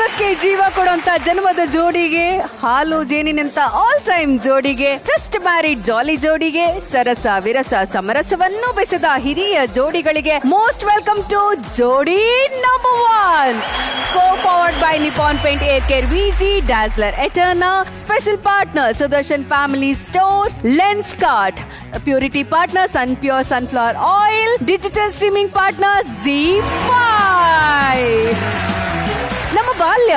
ಜೀವಕ್ಕೆ ಜೀವ ಕೊಡುವಂತ ಜನ್ಮದ ಜೋಡಿಗೆ, ಹಾಲು ಜೇನಿನಂತ ಆಲ್ ಟೈಮ್ ಜೋಡಿಗೆ, ಜಸ್ಟ್ ಮ್ಯಾರಿಡ್ ಜಾಲಿ ಜೋಡಿಗೆ, ಸರಸ ವಿರಸ ಸಮರಸವನ್ನು ಬೆಸೆದ ಹಿರಿಯ ಜೋಡಿಗಳಿಗೆ ಮೋಸ್ಟ್ ವೆಲ್ಕಮ್ ಟು ಜೋಡಿ number 1, co-powered by Nippon Paint Air Care VG, Dazzler Eterna, special partner Sudarshan Family Stores, Lenskart, purity partner Sun Pure Sunflower Oil, digital streaming partner ZEE5. ನಮ್ಮ ಬಾಲ್ಯ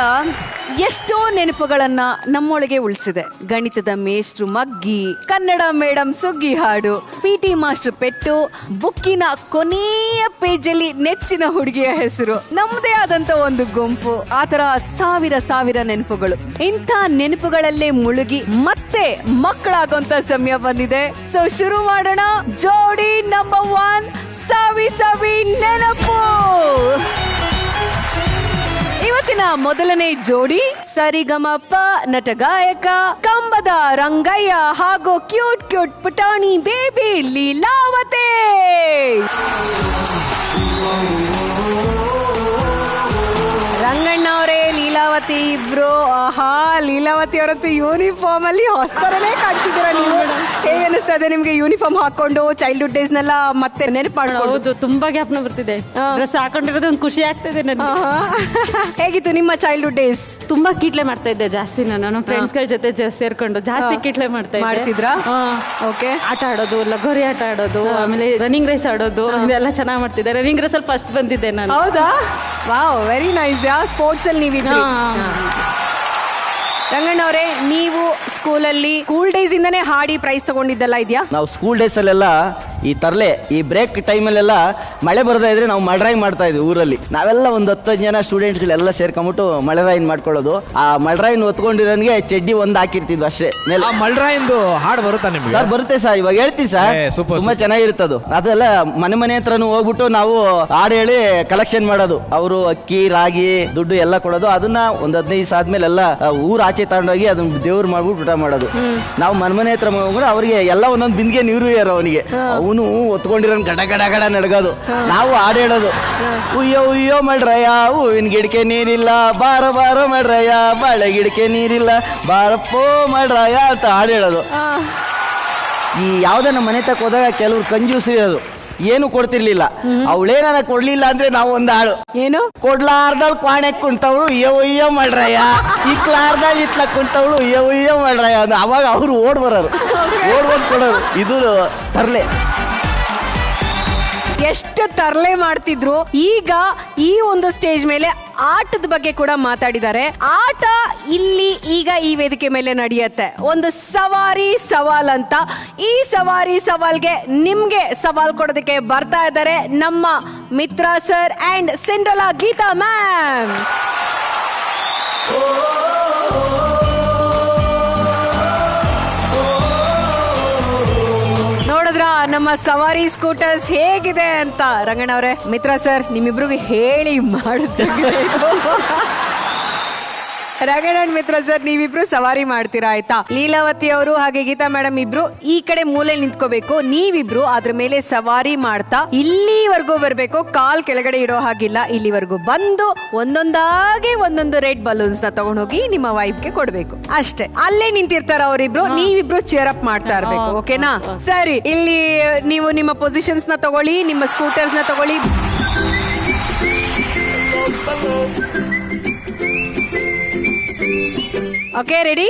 ಎಷ್ಟೋ ನೆನಪುಗಳನ್ನ ನಮ್ಮೊಳಗೆ ಉಳಿಸಿದೆ. ಗಣಿತದ ಮೇಷ್ಟ್ರು ಮಗ್ಗಿ, ಕನ್ನಡ ಮೇಡಮ್ ಸುಗ್ಗಿ ಹಾಡು, PT ಮಾಸ್ಟರ್ ಪೆಟ್ಟು, ಬುಕ್ಕಿನ ಕೊನೆಯ ಪೇಜಲ್ಲಿ ನೆಚ್ಚಿನ ಹುಡುಗಿಯ ಹೆಸರು, ನಮ್ಮದೇ ಆದಂತ ಒಂದು ಗುಂಪು, ಆತರ ಸಾವಿರ ನೆನಪುಗಳು. ಇಂಥ ನೆನಪುಗಳಲ್ಲೇ ಮುಳುಗಿ ಮತ್ತೆ ಮಕ್ಕಳಾಗುವಂತ ಸಮಯ ಬಂದಿದೆ. ಸೊ ಶುರು ಮಾಡೋಣ ಜೋಡಿ ನಂಬರ್ 1 ಸವಿ ನೆನಪು. ಇವತ್ತಿನ ಮೊದಲನೇ ಜೋಡಿ ಸರಿಗಮಪ ನಟ ಗಾಯಕ ಕಂಬದ ರಂಗಯ್ಯ ಹಾಗೂ ಕ್ಯೂಟ್ ಪುಟಾಣಿ ಬೇಬಿ ಲೀಲಾವತಿ. ರಂಗಣ್ಣ ಅವರೇ, ಲೀಲಾವತಿ ಇಬ್ರು. ಆಹಾ, ಲೀಲಾವತಿ ಅವರಂತೂ ಯೂನಿಫಾರ್ಮ್ ಅಲ್ಲಿ ಹೊಸತರನೇ ಕಾಣ್ತಿದ್ದೀರಾ ನೀವು. ಹೇಗೆ ಅನಿಸ್ತಾ ಇದೆ ನಿಮ್ಗೆ ಯೂನಿಫಾರ್ಮ್ ಹಾಕೊಂಡು ಚೈಲ್ಡ್ಹುಡ್ ಡೇಸ್ ನೆಲ್ಲ ಮತ್ತೆ ನೆನಪು ಮಾಡ್ಕೊಂಡು? ಹೌದು, ತುಂಬಾ ಜ್ಞಾಪನ ಬರ್ತಿದೆ. ಡ್ರೆಸ್ ಹಾಕೊಂಡಿರೋದು ಒಂದು ಖುಷಿ ಆಗ್ತಿದೆ ನನಗೆ. ಹೇಗಿತ್ತು ನಿಮ್ಮ ಚೈಲ್ಡ್ಹುಡ್ ಡೇಸ್? ತುಂಬಾ ಕಿಟ್ಲೆ ಮಾಡ್ತಾ ಇದ್ದೆ ಜಾಸ್ತಿ. ನಾನು ಫ್ರೆಂಡ್ಸ್ ಗಳ ಜೊತೆ ಸೇರ್ಕೊಂಡು ಜಾಸ್ತಿ ಕಿಟ್ಲೆ ಮಾಡ್ತಿದ್ರಾ? ಓಕೆ. ಆಟ ಆಡೋದು, ಲಗೋರಿ ಆಟ ಆಡೋದು, ಆಮೇಲೆ ರನ್ನಿಂಗ್ ರೇಸ್ ಆಡೋದು, ಇದೆಲ್ಲ ಚೆನ್ನಾಗಿ ಮಾಡ್ತಿದ್ದೆ. ರನ್ನಿಂಗ್ ರೇಸ್ ಅಲ್ಲಿ ಫಸ್ಟ್ ಬಂದಿದ್ದೆ ನಾನು. ಹೌದಾ? Wow, very nice. ಸ್ಪೋರ್ಟ್ಸ್ ಅಲ್ಲಿ ನೀವಿದ್ರಿ. ರಂಗಣ್ಣ ಅವರೇ, ನೀವು ಸ್ಕೂಲ್ ಡೇಸ್ ಇಂದಾನೆ ಹಾಡಿ ಪ್ರೈಸ್ ತಗೊಂಡಿದ್ದೆಲ್ಲ ಇದೆಯಾ? ನಾವು ಸ್ಕೂಲ್ ಡೇಸ್ ಅಲ್ಲೆಲ್ಲ ಈ ತರಲೆ ಈ ಬ್ರೇಕ್ ಟೈಮಲ್ಲೆಲ್ಲ ಮಳೆ ಬರ್ತಾ ಇದ್ರೆ ನಾವು ಮಳ್ರಾಯಿ ಮಾಡ್ತಾ ಇದ್ವಿ ಊರಲ್ಲಿ. ನಾವೆಲ್ಲ ಒಂದು 10 ಜನ ಸ್ಟೂಡೆಂಟ್ಗಳೆಲ್ಲ ಸೇರ್ಕೊಂಡ್ಬಿಟ್ಟು ಮಳೆರಾಯಿನ್ ಮಾಡ್ಕೊಳ್ಳೋದು. ಆ ಮಳ್ರಾಯಿನ್ ಹೊತ್ಕೊಂಡಿರೋನ್ಗೆ ಚಡ್ಡಿ ಒಂದು ಹಾಕಿರ್ತಿದ್ವಿ ಅಷ್ಟೇ ಮೇಲೆ. ಮಳ್ರಾಯಿಂದು ಹಾಡು ಬರುತ್ತಾ ನಿಮ್ಗೆ? ಸರ್ ಬರುತ್ತೆ ಸರ್, ಇವಾಗ ಹೇಳ್ತೀವಿ ಸರ್. ತುಂಬಾ ಚೆನ್ನಾಗಿರುತ್ತದು. ಅದೆಲ್ಲ ಮನೆ ಹತ್ರನೂ ಹೋಗ್ಬಿಟ್ಟು ನಾವು ಹಾಡು ಹೇಳಿ ಕಲೆಕ್ಷನ್ ಮಾಡೋದು. ಅವರು ಅಕ್ಕಿ ರಾಗಿ ದುಡ್ಡು ಎಲ್ಲ ಕೊಡೋದು. ಅದನ್ನ ಒಂದು 15 ದಿವಸ ಆದ್ಮೇಲೆ ಎಲ್ಲ ಊರ್ ಆಚೆ ತಗೊಂಡೋಗಿ ಅದನ್ನ ದೇವ್ರು ಮಾಡ್ಬಿಟ್ಟು ಊಟ ಮಾಡೋದು. ನಾವು ಮನೆ ಹತ್ರ ಹೋಗ್ಬಿಟ್ಟು ಅವ್ರಿಗೆ ಎಲ್ಲ ಒಂದೊಂದು ಬಿಂದಿಗೆ ನೀರು ಯಾರು ಅವನಿಗೆ, ಅವನು ಒತ್ಕೊಂಡಿರೋ ಗಡ ನಡ್ಗೋದು. ನಾವು ಹಾಡು ಹೇಳೋದು, ಉಯ್ಯೋ ಮಳ್ರಯ್ಯ ಹೂವಿನ ಗಿಡಕ್ಕೆ ನೀರಿಲ್ಲ, ಬಾರ ಮಳ್ರಯ್ಯ ಬಾಳೆ ಗಿಡಕ್ಕೆ ನೀರಿಲ್ಲ, ಬಾರಪ್ಪೋ ಮಳ್ರಯ್ಯ ಅಂತ ಹಾಡು ಹೇಳೋದು. ಈ ಯಾವ್ದ ನಮ್ಮ ಮನೆ ತಕ್ಕ ಹೋದಾಗ ಕೆಲವ್ರು ಕಂಜೂಸಿರೋದು, ಏನು ಕೊಡ್ತಿರ್ಲಿಲ್ಲ. ಅವಳೇನ ಕೊಡ್ಲಿಲ್ಲ ಅಂದ್ರೆ ನಾವು ಒಂದು ಹಾಡು, ಏನು ಕೊಡ್ಲಾರ್ದಲ್ ಕ್ವಾಣೆ ಕುಂತವಳು ಅಯ್ಯೋ ಮಳ್ರಯ್ಯ, ಇಕ್ಲಾರ್ದಲ್ ಇತ್ಲ ಕುಂತವಳು ಅಯ್ಯೋ ಮಳ್ರಯ್ಯ ಅಂದ. ಅವಾಗ ಅವ್ರು ಓಡ್ ಬರೋರು, ಓಡ್ ಕೊಡೋರು. ಇದು ತರ್ಲೆ. ಎಷ್ಟು ತರಲೆ ಮಾಡ್ತಿದ್ರು. ಈಗ ಈ ಒಂದು ಸ್ಟೇಜ್ ಮೇಲೆ ಆಟದ ಬಗ್ಗೆ ಕೂಡ ಮಾತಾಡಿದ್ದಾರೆ. ಆಟ ಇಲ್ಲಿ ಈಗ ಈ ವೇದಿಕೆ ಮೇಲೆ ನಡೆಯುತ್ತೆ. ಒಂದು ಸವಾರಿ ಸವಾಲ್ ಅಂತ. ಈ ಸವಾರಿ ಸವಾಲ್ಗೆ ನಿಮ್ಗೆ ಸವಾಲ್ ಕೊಡೋದಕ್ಕೆ ಬರ್ತಾ ಇದ್ದಾರೆ ನಮ್ಮ Mitra sir and Cinderella Geetha ma'am. ನೋಡಿದ್ರ ನಮ್ಮ ಸವಾರಿ ಸ್ಕೂಟರ್ಸ್ ಹೇಗಿದೆ ಅಂತ? ರಂಗಣ್ಣ ಅವರೇ, ಮಿತ್ರ ಸರ್, ನಿಮ್ಮಿಬ್ರಿಗೂ ಹೇಳಿ ಮಾಡಿಸ್ದಂಗೆ. ರಂಗಣ್ಣ ಮಿತ್ರ ಸರ್, ನೀವಿಬ್ರು ಸವಾರಿ ಮಾಡ್ತೀರಾ ಆಯ್ತಾ? ಲೀಲಾವತಿ ಅವರು ಹಾಗೆ ಗೀತಾ ಮೇಡಮ್ ಇಬ್ರು ಈ ಕಡೆ ಮೂಲೆ ನಿಂತ್ಕೋಬೇಕು. ನೀವಿಬ್ರು ಅದ್ರ ಮೇಲೆ ಸವಾರಿ ಮಾಡ್ತಾ ಇಲ್ಲಿವರೆಗೂ ಬರ್ಬೇಕು. ಕಾಲ್ ಕೆಳಗಡೆ ಇಡೋ ಹಾಗಿಲ್ಲ. ಇಲ್ಲಿವರೆಗೂ ಬಂದು ಒಂದೊಂದಾಗಿ ಒಂದೊಂದು ರೆಡ್ ಬಲೂನ್ಸ್ ನ ತಗೊಂಡೋಗಿ ನಿಮ್ಮ ವೈಫ್ಗೆ ಕೊಡ್ಬೇಕು ಅಷ್ಟೇ. ಅಲ್ಲೇ ನಿಂತಿರ್ತಾರ ಅವರಿಬ್ರು, ನೀವಿಬ್ರು ಚೇರ್ ಅಪ್ ಮಾಡ್ತಾ ಇರ್ಬೇಕು. ಓಕೆನಾ? ಸರಿ, ಇಲ್ಲಿ ನೀವು ನಿಮ್ಮ ಪೊಸಿಷನ್ಸ್ ನ ತಗೊಳ್ಳಿ, ನಿಮ್ಮ ಸ್ಕೂಟರ್ಸ್ ನ ತಗೊಳ್ಳಿ. Okay, ready?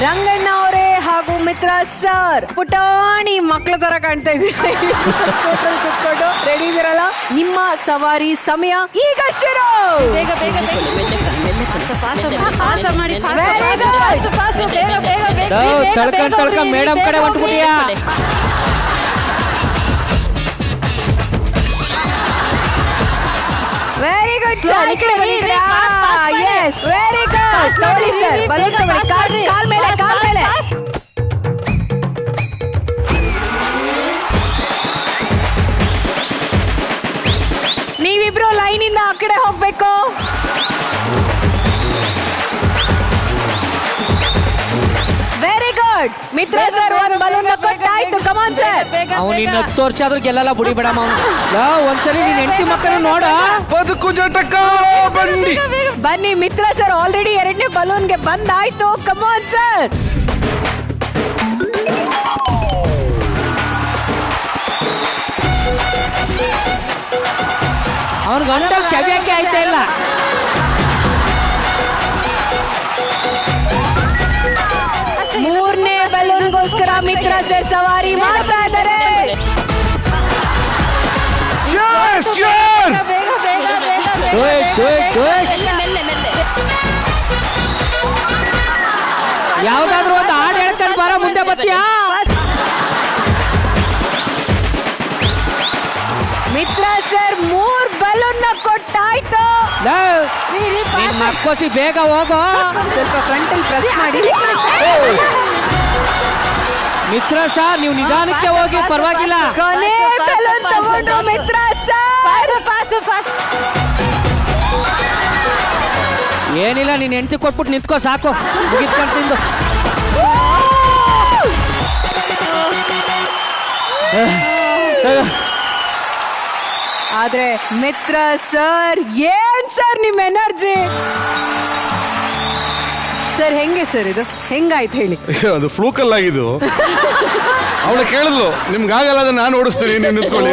ರಂಗಣ್ಣ ಅವರೇ ಹಾಗೂ ಮಿತ್ರ ಸರ್, ಪುಟಾಣಿ ಮಕ್ಳ ತರ ಕಾಣ್ತಾ ಇದ್ದೀರಿ. ಕುತ್ಕೊಂಡು ರೆಡಿ ಇದಿರಲ್ಲ? ನಿಮ್ಮ ಸವಾರಿ ಸಮಯ ಈಗ ಶುರು. ತಳ್ಕ ಮೇಡಮ್ ಕಡೆ ಹೊಂಟ್ಬಿಟ್ಟಿಯಾ? Very good sir. ಈ ಕಡೆ ಬನ್ನಿ. Yes, very good. ನೋಡಿ ಸರ್, ಬಲೂನ್ ತಗೊಳ್ಳಿ. ಕಾಲ್ ಮೇಲೆ. ನೀವಿಬ್ರು ಲೈನ್ ಇಂದ ಆ ಕಡೆ ಹೋಗ್ಬೇಕು. Very good. God. Mitra sir ಒಂದು ಬಲೂನ್ ಕೊಟ್ಟಾಯ್ತು. Come on sir. ಅವ್ನು ಇನ್ನು 10 ವರ್ಷ ಆದ್ರೂ ಗೆಲ್ಲಲ್ಲ ಬುಡಿ ಬೇಡಮ್ಮ ಅವ್ನು. ಒಂದ್ಸಲಿ ನೀನ್ ಹೆಂಡತಿ ಮಕ್ಕಳು ನೋಡ. ಬದುಕು ಜಟಕ ಬಂಡಿ. ಬನ್ನಿ ಮಿತ್ರ ಸರ್ ಆಲ್ರೆಡಿ 2ನೇ ಬಲೂನ್ಗೆ ಬಂದಾಯ್ತು. Come on sir. ಅವ್ನ ಗಂಡ ಕೆವ್ಯಾಕೆ ಆಯ್ತಾ ಇಲ್ಲ. ಮೂರನೇ ಬಲೂನ್ಗೋಸ್ಕರ ಮಿತ್ರ ಸರ್ ಸವಾರಿ ಮಾಡ್ತಾ ಇದ್ದಾರೆ. ಯಾವ್ದಾದ್ರು ಒಂದು ಹಾಡು ಹೇಳ್ಕೊಂಡು ಬರ, ಮುಂದೆ ಬರ್ತೀಯಾ? ಮಿತ್ರ ಸರ್ 3 ಬಲೂನ್ ಕೊಟ್ಟಾಯ್ತು. ನೀನ್ ಮಕ್ಕೋಸಿ ಬೇಗ ಹೋಗೋ. ಸ್ವಲ್ಪ ಫ್ರಂಟ್ ಅಲ್ಲಿ ಪ್ರೆಸ್ ಮಾಡಿ. ಮಿತ್ರ ಸರ್ ನೀವು ನಿಧಾನಕ್ಕೆ ಹೋಗಿ, ಪರವಾಗಿಲ್ಲ. ಕೊನೆ ಬಲೂನ್ ತಗೊಂಡ್ರು ಮಿತ್ರ ಸರ್. Fast fast. ಏನಿಲ್ಲ, ನೀನ್ ಹೆಂಡತಿ ಕೊಟ್ಬಿಟ್ಟು ನಿಂತ್ಕೋ ಸಾಕು, ಮುಗಿತ್ಕೊಂಡು ತಿಂದು. ಆದ್ರೆ ಮಿತ್ರ ಸರ್ ಏನ್ ಸರ್ ನಿಮ್ ಎನರ್ಜಿ ಸರ್, ಹೆಂಗೆ ಸರ್ ಇದು ಹೆಂಗಾಯ್ತು ಹೇಳಿ? ಅದು ಫ್ಲೂಕಲ್ ಆಗಿದ್ದು. ಅವಳು ಕೇಳಿದ್ಲು ನಿಮ್ಗಾಗಲ್ಲ, ಅದನ್ನ ನಾನು ಓಡಿಸ್ತೀನಿ, ನೀವು ನಿಂತ್ಕೊಳ್ಳಿ.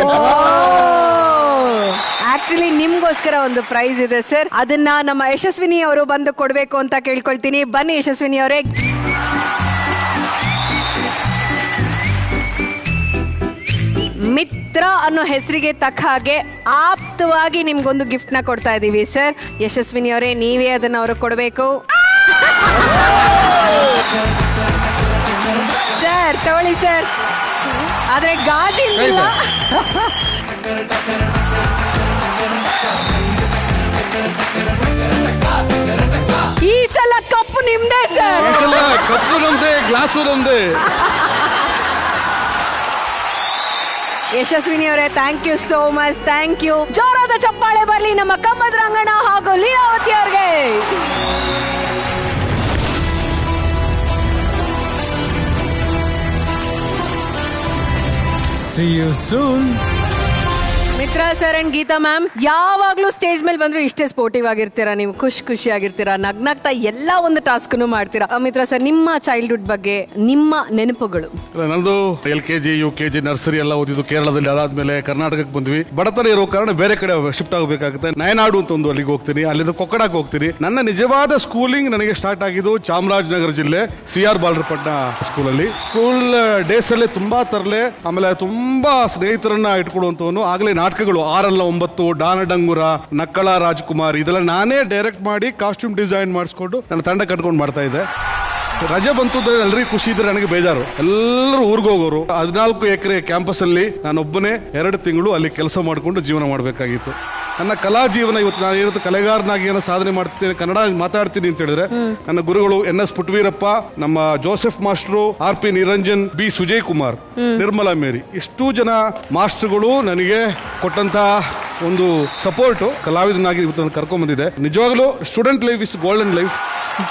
ಆಕ್ಚುಲಿ ನಿಮ್ಗೋಸ್ಕರ ಒಂದು ಪ್ರೈಸ್ ಇದೆ ಸರ್, ಅದನ್ನ ನಮ್ಮ ಯಶಸ್ವಿನಿ ಅವರು ಬಂದು ಕೊಡ್ಬೇಕು ಅಂತ ಕೇಳ್ಕೊಳ್ತೀನಿ. ಬನ್ನಿ ಯಶಸ್ವಿನಿ ಅವರೇ. ಮಿತ್ರ ಅನ್ನೋ ಹೆಸರಿಗೆ ತಕ್ಕ ಹಾಗೆ ಆಪ್ತವಾಗಿ ನಿಮ್ಗೊಂದು ಗಿಫ್ಟ್ ನ ಕೊಡ್ತಾ ಇದೀವಿ ಸರ್. ಯಶಸ್ವಿನಿ ಅವರೇ ನೀವೇ ಅದನ್ನ ಅವ್ರಿಗೆ ಕೊಡ್ಬೇಕು ಸರ್. ತಗೊಳ್ಳಿ ಸರ್. ಆದ್ರೆ ಗಾಜಿಲ್ಲ. ಈ ಸಲ ಕಪ್ಪು ನಿಮ್ದೇ ಸರ್. ಈ ಸಲ ಕಪ್ಪು ನಮ್ದೆ, ಗ್ಲಾಸು ನಮ್ದೆ. ಯಶಸ್ವಿನಿ ಅವರೇ thank you so much. Thank you. ಜೋರಾದ ಚಪ್ಪಾಳೆ ಬರ್ಲಿ ನಮ್ಮ ಕಮ್ಮದ ರಂಗಣ್ಣ ಹಾಗೂ ಲೀಲಾವತಿ ಅವ್ರಿಗೆ. See you soon. Mitra sir and Geeta ma'am, ಯಾವಾಗ್ಲೂ ಸ್ಟೇಜ್ ಮೇಲೆ ಬಂದ್ರು ಇಷ್ಟೇ ಸ್ಪೋರ್ಟಿವ್ ಆಗಿರ್ತೀರಾ ನೀವು, ಖುಷಿ ಆಗಿರ್ತೀರಾ, ನಗ್ನಗ್ತಾ ಎಲ್ಲ ಒಂದು ಟಾಸ್ಕ್ ಮಾಡ್ತೀರಾ. ಮಿತ್ರ ಸರ್ ನಿಮ್ಮ ಚೈಲ್ಡ್ಹುಡ್ ಬಗ್ಗೆ ನಿಮ್ಮ ನೆನಪುಗಳು? ನಂದು LKG UKG ನರ್ಸರಿ ಎಲ್ಲ ಓದಿದ್ದು ಕೇರಳದಲ್ಲಿ. ಅದಾದ್ಮೇಲೆ ಕರ್ನಾಟಕಕ್ಕೆ ಬಂದ್ವಿ. ಬಡತನ ಇರೋ ಕಾರಣ ಬೇರೆ ಕಡೆ ಶಿಫ್ಟ್ ಆಗಬೇಕಾಗುತ್ತೆ. ನಯನಾಡು ಅಂತ ಒಂದು ಅಲ್ಲಿಗೆ ಹೋಗ್ತೀನಿ, ಅಲ್ಲಿಂದ ಕೊಕ್ಕಡಕ್ಕೆ ಹೋಗ್ತೀನಿ. ನನ್ನ ನಿಜವಾದ ಸ್ಕೂಲಿಂಗ್ ನನಗೆ ಸ್ಟಾರ್ಟ್ ಆಗಿದ್ದು ಚಾಮರಾಜನಗರ ಜಿಲ್ಲೆ CR ಬಾಲರಪಟ್ಟಣ ಸ್ಕೂಲಲ್ಲಿ. ಸ್ಕೂಲ್ ಡೇಸ್ ಅಲ್ಲಿ ತುಂಬಾ ತರಲೆ, ಆಮೇಲೆ ತುಂಬಾ ಸ್ನೇಹಿತರನ್ನ ಇಟ್ಕೊಡುವಂತವನು. ಆಗ್ಲೇ ನಾಟಕಗಳು 6-9, ಡಾನ ಡಂಗುರ, ನಕ್ಕಳ ರಾಜ್ಕುಮಾರ್, ಇದೆಲ್ಲ ನಾನೇ ಡೈರೆಕ್ಟ್ ಮಾಡಿ ಕಾಸ್ಟ್ಯೂಮ್ ಡಿಸೈನ್ ಮಾಡಿಸ್ಕೊಂಡು ನನ್ನ ತಂಡ ಕಟ್ಕೊಂಡು ಮಾಡ್ತಾ ಇದ್ದೆ. ರಜೆ ಬಂತು ಎಲ್ಲರಿಗೂ ಖುಷಿ ಇದ್ರೆ ನನಗೆ ಬೇಜಾರು. ಎಲ್ಲರೂ ಊರಿಗೆ ಹೋಗೋರು. 14 ಎಕರೆ ಕ್ಯಾಂಪಸ್ ಅಲ್ಲಿ ನಾನೊಬ್ಬನೇ 2 ತಿಂಗಳು ಅಲ್ಲಿ ಕೆಲಸ ಮಾಡಿಕೊಂಡು ಜೀವನ ಮಾಡಬೇಕಾಗಿತ್ತು. ನನ್ನ ಕಲಾ ಜೀವನ ಇವತ್ತು ನಾನು ಏನಂತ ಕಲೆಗಾರನಾಗಿ ಏನೋ ಸಾಧನೆ ಮಾಡ್ತೀನಿ, ಕನ್ನಡ ಮಾತಾಡ್ತೀನಿ ಅಂತ ಹೇಳಿದ್ರೆ ನನ್ನ ಗುರುಗಳು NS ಪುಟ್ಟವೀರಪ್ಪ, ನಮ್ಮ Joseph master, RP Niranjan, B Sujay Kumar, Nirmala Mary, ಇಷ್ಟು ಜನ ಮಾಸ್ಟರ್ಗಳು ನನಗೆ ಕೊಟ್ಟಂತ ಒಂದು ಸಪೋರ್ಟ್ ಕಲಾವಿದನಾಗಿ ಇವತ್ತು ಕರ್ಕೊಂಡ್ ಬಂದಿದೆ. ನಿಜವಾಗ್ಲೂ student life is golden life.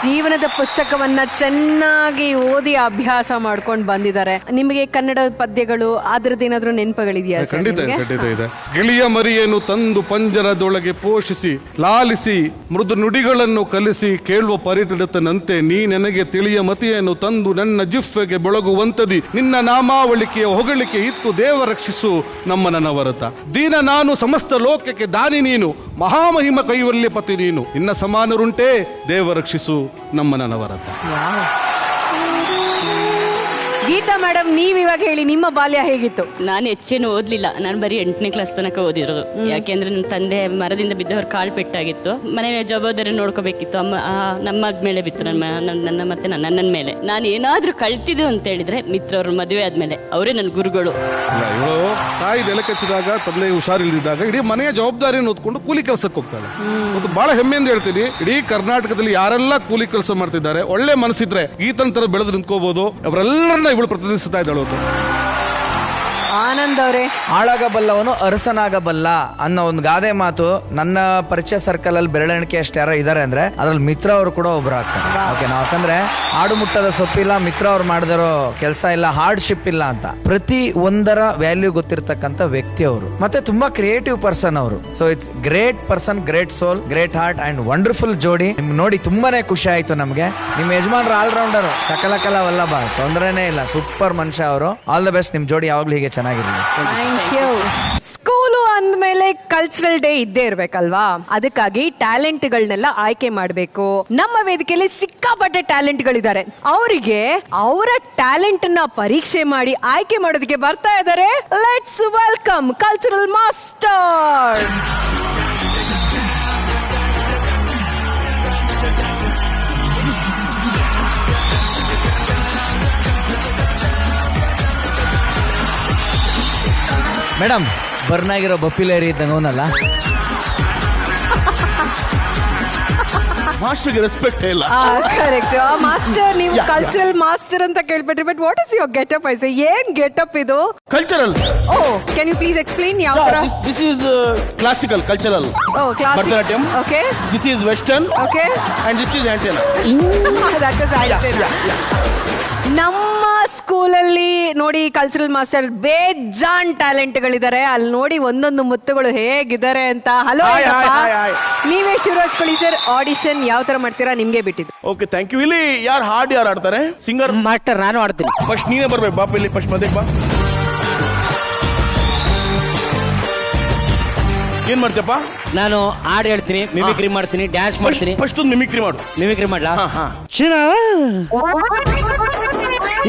ಜೀವನದ ಪುಸ್ತಕವನ್ನ ಚೆನ್ನಾಗಿ ಓದಿ ಅಭ್ಯಾಸ ಮಾಡ್ಕೊಂಡು ಬಂದಿದ್ದಾರೆ. ನಿಮಗೆ ಕನ್ನಡ ಪದ್ಯಗಳು ಅದ್ರದ್ದೇನಾದ್ರೂ ನೆನಪುಗಳಿದೆಯಾ? ಖಂಡಿತ ಇದೆ. ಗಿಳಿಯ ಮರಿಯನ್ನು ತಂದು ಪಂಜರದೊಳಗೆ ಪೋಷಿಸಿ ಲಾಲಿಸಿ ಮೃದು ನುಡಿಗಳನ್ನು ಕಲಿಸಿ ಕೇಳುವ ಪರಿತಡತನಂತೆ ನೀ ನನಗೆ ತಿಳಿಯ ಮತಿಯನ್ನು ತಂದು ನನ್ನ ಜಿಫ್ಫೆಗೆ ಬೆಳಗುವಂತದಿ ನಿನ್ನ ನಾಮಾವಳಿಕೆಯ ಹೊಗಳಿಕೆ ಇತ್ತು ದೇವ ರಕ್ಷಿಸು ನಮ್ಮ ನನವರತ. ದೀನ ನಾನು ಸಮಸ್ತ ಲೋಕಕ್ಕೆ ದಾನಿ ನೀನು, ಮಹಾಮಹಿಮ ಕೈವಲ್ಯ ಪತಿ ನೀನು, ಇನ್ನ ಸಮಾನರುಂಟೇ ದೇವ ರಕ್ಷಿಸು ನಮ್ಮ ನನವರತ. ಗೀತಾ ಮೇಡಮ್, ನೀವ್ ಇವಾಗ ಹೇಳಿ ನಿಮ್ಮ ಬಾಲ್ಯ ಹೇಗಿತ್ತು? ನಾನು ಹೆಚ್ಚೇನು ಓದ್ಲಿಲ್ಲ. ನಾನು ಬರೀ 8ನೇ ಕ್ಲಾಸ್ ತನಕ ಓದಿರೋದು. ಯಾಕೆಂದ್ರೆ ನನ್ನ ತಂದೆ ಮರದಿಂದ ಬಿದ್ದವ್ರ ಕಾಳು ಪೆಟ್ಟಾಗಿತ್ತು. ಮನೆ ಜವಾಬ್ದಾರಿ ನೋಡ್ಕೋಬೇಕಿತ್ತು. ನಮ್ಮ ಮೇಲೆ ಬಿತ್ತು, ನನ್ನ ಮತ್ತೆ ನನ್ನ ಮೇಲೆ. ನಾನು ಏನಾದ್ರೂ ಕಳ್ತಿದ್ದು ಅಂತ ಹೇಳಿದ್ರೆ ಮಿತ್ರವ್ರ ಮದುವೆ ಆದ್ಮೇಲೆ ಅವರೇ ನನ್ನ ಗುರುಗಳು. ಇವಳು ತಾಯಿ ನೆಲ ಕಚ್ಚಿದಾಗ, ತಂದೆ ಹುಷಾರಿಲ್ದಿದ್ದಾಗ ಇಡೀ ಮನೆಯ ಜವಾಬ್ದಾರಿಯನ್ನು ಹೊತ್ಕೊಂಡು ಕೂಲಿ ಕೆಲಸಕ್ಕೆ ಹೋಗ್ತಾಳೆ. ಮತ್ತು ಬಹಳ ಹೆಮ್ಮೆಯಿಂದ ಹೇಳ್ತೀನಿ, ಇಡೀ ಕರ್ನಾಟಕದಲ್ಲಿ ಯಾರೆಲ್ಲ ಕೂಲಿ ಕೆಲಸ ಮಾಡ್ತಿದ್ದಾರೆ, ಒಳ್ಳೆ ಮನಸ್ಸಿದ್ರೆ ಗೀತನ್ ತರ ಬೆಳೆದು ನಿಂತ್ಕೋಬಹುದು, ಅವರೆಲ್ಲರನ್ನ ಇವಳು ಪ್ರತಿನಿಧಿಸ್ತಾ ಇದ್ದಾಳು. ಆನಂದ್ ಅವರೇ, ಆಳಾಗಬಲ್ಲವನು ಅರಸನಾಗಬಲ್ಲ ಅನ್ನೋ ಒಂದು ಗಾದೆ ಮಾತು ನನ್ನ ಪರಿಚಯ ಸರ್ಕಲ್ ಅಲ್ಲಿ ಬೆರಳೆಣಿಕೆ ಅಷ್ಟು ಯಾರೋ ಇದಾರೆ ಅಂದ್ರೆ ಅದ್ರಲ್ಲಿ ಮಿತ್ರ ಅವರು ಕೂಡ ಒಬ್ರು ಆಗ್ತಾರೆ. ಓಕೆ, ನಾವು ಯಾಕಂದ್ರೆ ಆಡು ಮುಟ್ಟದ ಸೊಪ್ಪಿಲ್ಲ, ಮಿತ್ರ ಅವ್ರು ಮಾಡಿದಿರೋ ಕೆಲಸ ಇಲ್ಲ, ಹಾರ್ಡ್ಶಿಪ್ ಇಲ್ಲ ಅಂತ ಪ್ರತಿ ಒಂದರ ವ್ಯಾಲ್ಯೂ ಗೊತ್ತಿರ್ತಕ್ಕಂಥ ವ್ಯಕ್ತಿ ಅವರು. ಮತ್ತೆ ತುಂಬಾ ಕ್ರಿಯೇಟಿವ್ ಪರ್ಸನ್ ಅವರು. So it's great person, great soul, great heart and wonderful ಜೋಡಿ. ನಿಮ್ ನೋಡಿ ತುಂಬಾನೇ ಖುಷಿ ಆಯ್ತು ನಮ್ಗೆ. ನಿಮ್ ಯಜಮಾನ್ರು ಆಲ್ರೌಂಡರ್, ಸಕಲ ವಲ್ಲಭ, ತೊಂದರೆನೇ ಇಲ್ಲ, ಸೂಪರ್ ಮನುಷ್ಯ ಅವರು. ಆಲ್ ದ ಬೆಸ್ಟ್, ನಿಮ್ ಜೋಡಿ ಯಾವಾಗ್ಲೂ ಹೀಗೆ ಚೆನ್ನಾಗಿರಲಿ. Thank you. ಸ್ಕೂಲು ಅಂದ್ಮೇಲೆ ಕಲ್ಚರಲ್ ಡೇ ಇದ್ದೇ ಇರ್ಬೇಕಲ್ವಾ? ಅದಕ್ಕಾಗಿ ಟ್ಯಾಲೆಂಟ್ಗಳನ್ನೆಲ್ಲ ಆಯ್ಕೆ ಮಾಡಬೇಕು. ನಮ್ಮ ವೇದಿಕೆಯಲ್ಲಿ ಸಿಕ್ಕಾಪಟ್ಟೆ ಟ್ಯಾಲೆಂಟ್ಗಳಿದ್ದಾರೆ. ಅವರಿಗೆ ಅವರ ಟ್ಯಾಲೆಂಟ್ ನ ಪರೀಕ್ಷೆ ಮಾಡಿ ಆಯ್ಕೆ ಮಾಡೋದಕ್ಕೆ ಬರ್ತಾ ಇದ್ದಾರೆ. Let's welcome cultural master. Madam, ಬರ್ನಾಗಿರೋ ಬಪ್ಪಿಲೇರಿ ಇದ್ದಂಗೆ ಅವನಲ್ಲ. ಮಾಸ್ಟರ್ಗೆ ರೆಸ್ಪೆಕ್ಟ್ ಇಲ್ಲ. ಕರೆಕ್ಟ್ ಮಾಸ್ಟರ್, ನೀವು ಕಲ್ಚರಲ್ ಮಾಸ್ಟರ್ ಅಂತ ಕೇಳ್ಬಿಟ್ರಿ. But what is your getup? ಐಸೆ ಏನ್ ಗೆಟಪ್ ಇದು? Cultural. O, can you please explain ಯಾವ ತರ? This is classical cultural. O, classic. Bharatanatyam. Okay. This is western. Okay. And this is antenna. That is antenna. ನಮ್ಮ ಸ್ಕೂಲಲ್ಲಿ ನೋಡಿ cultural master ಬೇಜಾನ್ ಟ್ಯಾಲೆಂಟ್ಗಳಿದ್ದಾರೆ. ಅಲ್ಲಿ ನೋಡಿ ಒಂದೊಂದು ಮುತ್ತುಗಳು ಹೇಗಿದ್ದಾರೆ ಅಂತ. ಹಲೋ, ನೀವೇ ಶುರು ಹಚ್ಕೊಳ್ಳಿ ಸರ್. ಆಡಿಷನ್ ಯಾವ ತರ ಮಾಡ್ತೀರಾ ನಿಮ್ಗೆ ಬಿಟ್ಟಿದ್ದು. Okay, thank you. ಇಲ್ಲಿ ಯಾರು ಆಡ್ತಾರೆ? ಸಿಂಗರ್ ಮಾಸ್ಟರ್ ನಾನು ಆಡ್ತೀನಿ. ಫಸ್ಟ್ ನೀನೇ ಬರ್ಬೇಕು. ಬಾಪ ಇಲ್ಲಿ ಫಸ್ಟ್ ಮಧ್ಯಕ್ಕೆ ಬಾ. ಏನ್ ಮಾಡ್ತೀಯಪ್ಪ? ನಾನು ಹಾಡು ಹೇಳ್ತೀನಿ, ಮಿಮಿಕ್ರಿ ಮಾಡ್ತೀನಿ, ಡ್ಯಾನ್ಸ್ ಮಾಡ್ತೀನಿ. ಫಸ್ಟ್ ಒಂದು ಮಿಮಿಕ್ರಿ ಮಾಡು. ಮಿಮಿಕ್ರಿ ಮಾಡ್ಲಾ? ಚಿನ್ನ,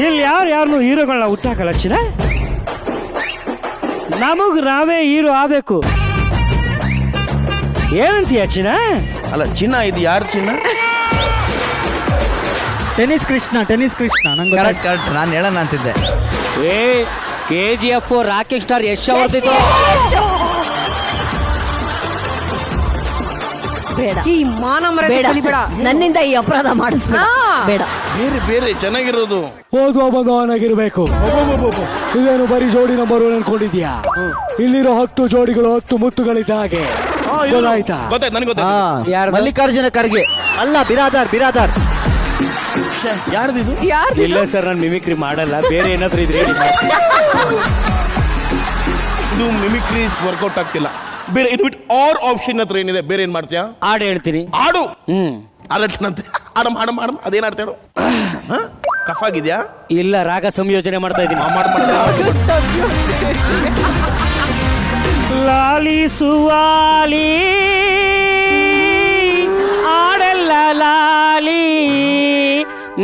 ಇಲ್ಲಿ ಯಾರನ್ನು ಹೀರೋಗಳನ್ನ ಹುಟ್ಟಾಕಲ್ಲ ಚಿನ್ನ. ನಮಗ್ ನಾವೇ ಹೀರೋ ಆಗ್ಬೇಕು. ಏನಂತೀಯ ಚಿನ್ನ? ಅಲ್ಲ ಚಿನ್ನ, ಇದು ಯಾರು ಚಿನ್ನ? ಟೆನ್ನಿಸ್ ಕೃಷ್ಣ ನಂಗೆ ಕರೆಕ್ಟ್, ನಾನು ಹೇಳೋಣ ಅಂತಿದ್ದೆ. KGF ರಾಕಿಂಗ್ ಸ್ಟಾರ್ ಯಶ್ ಅವ್ರದ್ದು. ಬೇಡ, ಈ ಮಾನ ಮರ್ಯಾದೆ ಬೇಡ, ನನ್ನಿಂದ ಈ ಅಪರಾಧ ಮಾಡಿಸ್ಬೇಡ. ಬೇಡ, ಬೇರೆ ಬೇರೆ ಚೆನ್ನಾಗಿರೋದು. ಓದುವ ಬಂದವನಾಗಿರ್ಬೇಕು. ಇದೇನು ಬರೀ ಜೋಡಿ ನಂಬರ್ ಅನ್ಕೊಂಡಿದ್ಯಾ? ಇಲ್ಲಿರೋ 10 ಜೋಡಿಗಳು 10 ಮುತ್ತುಗಳಿದ್ದ ಹಾಗೆ. ಗೊತ್ತಾಯ್ತಾ? ಗೊತ್ತಾಯ್ತು, ನನಗೆ ಗೊತ್ತಾಯ್ತು. ಯಾರು? ಮಲ್ಲಿಕಾರ್ಜುನ ಖರ್ಗೆ ಅಲ್ಲ, ಬಿರಾದಾರ್. ಯಾರ್ದು ಇದು? ಇಲ್ಲ ಸರ್, ನಾನು ಮಿಮಿಕ್ರಿ ಮಾಡಲ್ಲ. ಬೇರೆ ಏನಾದ್ರು ಇದ್ರೆ ಇದು ಮಿಮಿಕ್ರಿ ವರ್ಕೌಟ್ ಆಗ್ತಿಲ್ಲ. ಬೇರೆ ಇದು ಬಿಟ್ಟು ಆರ್ ಆಪ್ಷನ್ ಹತ್ರ ಏನಿದೆ? ಬೇರೆ ಏನ್ ಮಾಡ್ತೀಯಾ? ಹಾಡು ಹೇಳ್ತೀನಿ. ಆಡು. ಅಲಟ್ನಂತೆ ಆಡಮ್. ಅದೇನ್ ಆಡ್ತೇಳು? ಕಫ್ ಆಗಿದ್ಯಾ? ಇಲ್ಲ, ರಾಗ ಸಂಯೋಜನೆ ಮಾಡ್ತಾ ಇದ್ದೀನಿ. ಲಾಲಿ ಸುವಾಲಿ ಆಡಲ್ಲ ಲಾಲಿ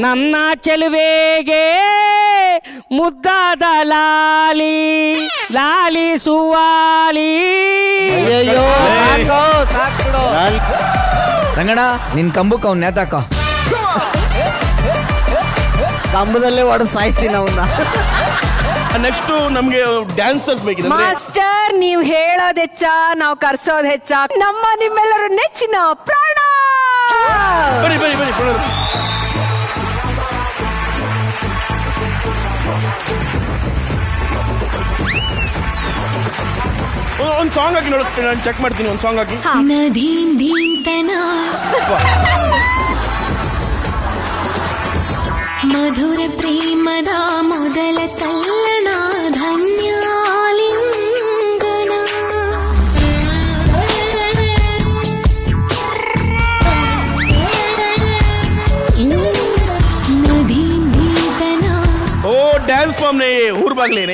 ನನ್ನ ಚೆಲುವೆಗೆ ಮುದ್ದಾದ ಲಾಲಿ, ಲಾಲಿ ಸುವಾಲಿ. ಅಯ್ಯೋ, ಸಾಕು. ರಂಗಣ್ಣ, ನಿನ್ ಕಂಬಕ್ಕೆ ಅವ್ನ ನೇತಾಕ. ಕಂಬದಲ್ಲೇ ಹೊಡೆದು ಸಾಯಿಸ್ತೀನಿ ಅವನ್ನ. ನೆಕ್ಸ್ಟ್ ನಮ್ಗೆ ಡ್ಯಾನ್ಸರ್ಸ್ ಬೇಕಿದೆ. ಮಾಸ್ಟರ್, ನೀವು ಹೇಳೋದ್ ಹೆಚ್ಚ, ನಾವು ಕರ್ಸೋದ್ ಹೆಚ್ಚ. ನಿಮ್ಮೆಲ್ಲರ ನೆಚ್ಚಿನ ಪ್ರಾಣ. ಬರಿ ಒಂದು ಸಾಂಗ್ ಹಾಕಿ ನೋಡುತ್ತೆ. ನಾನು ಚೆಕ್ ಮಾಡ್ತೀನಿ. ಒಂದು ಸಾಂಗ್ ಹಾಕಿ. ಮಧುರ ಪ್ರೇಮದ ಮೊದಲ ತಲ್ಲಣ ಧನ್ಯಾಲಿಂಗನ. ಓ, ಡ್ಯಾನ್ಸ್ ಫಾರ್ಮ್ ನೇ ಊರ್ ಬಾಗ್ಲೇ.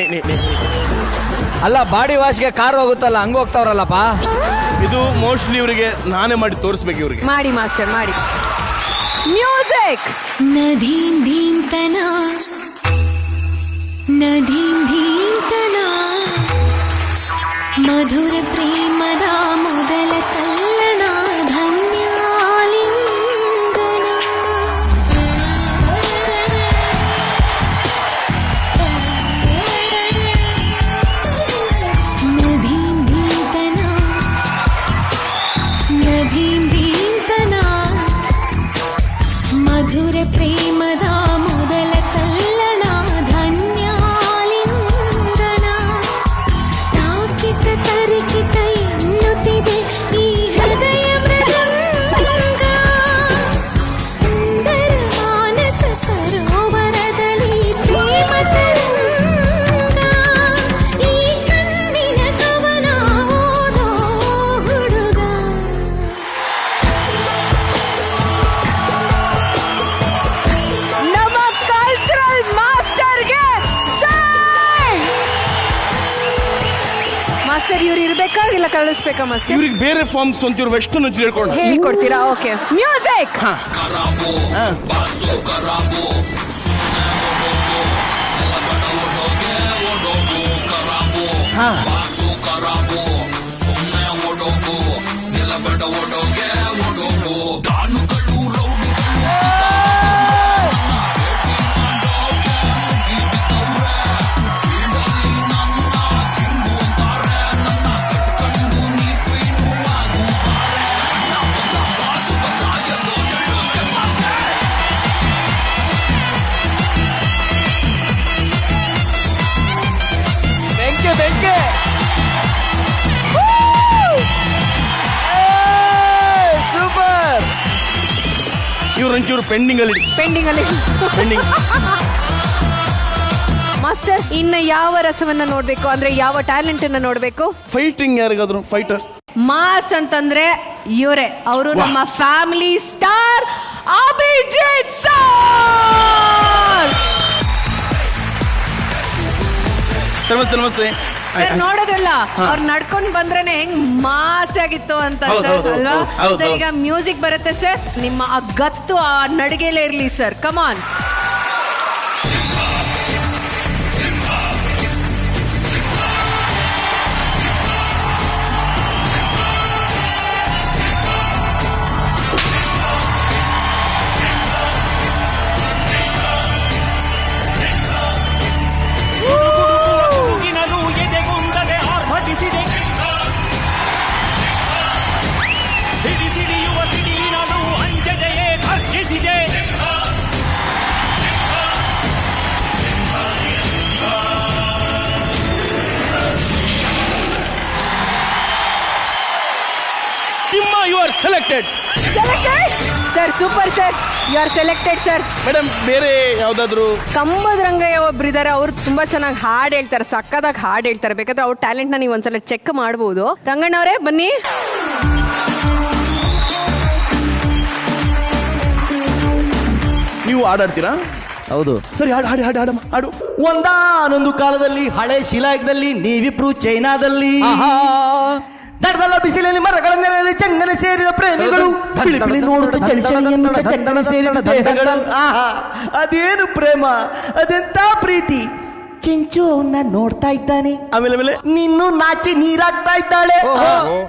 ಅಲ್ಲ, ಬಾಡಿ ವಾಶ್ಗೆ ಕಾರ್ ಹೋಗುತ್ತಲ್ಲ, ಹಂಗ ಹೋಗ್ತಾವ್ರಲ್ಲಪ್ಪ. ಇದು ಮೋಸ್ಟ್ಲಿ ಇವರಿಗೆ ನಾನೇ ಮಾಡಿ ತೋರಿಸ್ಬೇಕು. ಇವ್ರಿಗೆ ಮಾಡಿ ಮಾಸ್ಟರ್, ಮಾಡಿ. ಮ್ಯೂಸಿಕ್. ನದೀಂ ಧೀಂತನ ಮಧುರ ಪ್ರೇಮದ ಮೊದಲ ತಲ್ಲಣ ಧನ್ಯಾಲಿಂಗನ. ನದೀಂ ಧೀಂತನ ಮಧುರ ಪ್ರೇಮದ ಮೊದಲ ತಲ್ಲಣ ಧನ್ಯಾಲಿಂಗನ. ಹೇಳ್ಬೇಕಾ ಮಾಸ್ಟರ್? ಇವ್ರಿಗೆ ಬೇರೆ ಫಾರ್ಮ್ಸ್ ಒಂಚೂರು ವೆಸ್ಟರ್ನ್ ಒಂಚೂರು ಹೇಳ್ಕೊಂಡು ಹೇಳ್ಕೊಡ್ತೀರಾ? Okay, music. ಸೂಪರ್. ಇವ್ರೊಂಚೂರು ಪೆಂಡಿಂಗ್ ಅಲ್ಲಿ ಮಾಸ್ಟರ್, ಇನ್ನ ಯಾವ ರಸವನ್ನ ನೋಡ್ಬೇಕು ಅಂದ್ರೆ ಯಾವ ಟ್ಯಾಲೆಂಟ್ ಅನ್ನ ನೋಡ್ಬೇಕು? ಫೈಟಿಂಗ್ ಯಾರಿಗಾದ್ರು ಫೈಟರ್ ಮಾಸ್ ಅಂತಂದ್ರೆ ಇವರೇ, ಅವರು ನಮ್ಮ ಫ್ಯಾಮಿಲಿ ಸ್ಟಾರ್ ಅಭಿಜಿತ್ ಸರ್. ನಮಸ್ತೆ. ಸರ್ ನೋಡೋದಲ್ಲ, ಅವ್ರು ನಡ್ಕೊಂಡ್ ಬಂದ್ರೇನೆ ಹೆಂಗ್ ಮಾಸ್ ಆಗಿತ್ತು ಅಂತ ಸರ್ ಅಲ್ವಾ? ಸರ್ ಈಗ ಮ್ಯೂಸಿಕ್ ಬರುತ್ತೆ ಸರ್, ನಿಮ್ಮ ಆ ಗತ್ತು ಆ ನಡಿಗೆಲೇ ಇರ್ಲಿ ಸರ್. Come on. You are selected. Sir super sir, you are selected sir. Madam, ಬೇರೆ ಯಾವ್ದಾದ್ರು? ಕಂಬದ ರಂಗಯ್ಯ ಒಬ್ರಿದ್ದಾರೆ, ಅವ್ರು ತುಂಬಾ ಚೆನ್ನಾಗಿ ಹಾಡು ಹೇಳ್ತಾರೆ, ಸಕ್ಕದಾಗಿ ಹಾಡು ಹೇಳ್ತಾರೆ. ಬೇಕಾದ್ರೆ ಅವ್ರ ಟ್ಯಾಲೆಂಟ್ ನ ನೀವು ಒಂದ್ಸಲ ಚೆಕ್ ಮಾಡಬಹುದು. ರಂಗಣ್ಣವರೇ ಬನ್ನಿ. ನೀವು ಹಾಡಾಡ್ತೀರಾ? ಹೌದು ಸರಿ, ಹಾಡು. ಒಂದಾನೊಂದು ಕಾಲದಲ್ಲಿ ಹಳೆ ಶಿಲಾಯುಗದಲ್ಲಿ ನೀವಿಬ್ರು ಚೈನಾದಲ್ಲಿ ದಡದಲ್ಲ ಬಿಸಿಲಲ್ಲಿ ಮರಗಳ ನೆರಳಲ್ಲಿ ಚಂಗನ ಸೇರಿದ ಪ್ರೇಮಿಗಳು ಬಿಳಿ ನೋಡುತ್ತ ಚಳಿ ಚಳಿಯನ್ನು ಚಂಗನ ಸೇರಿದ ದೇಹಗಳು. ಆಹಾ, ಅದೇನು ಪ್ರೇಮ, ಅದೆಂತ ಪ್ರೀತಿ. ಚಿಂಚು ಅವನ್ನ ನೋಡ್ತಾ ಇದ್ದಾನೆ, ಆಮೇಲೆ ನಿನ್ನೂ ನಾಚಿ ನೀರಾಗ್ತಾ ಇದ್ದಾಳೆ.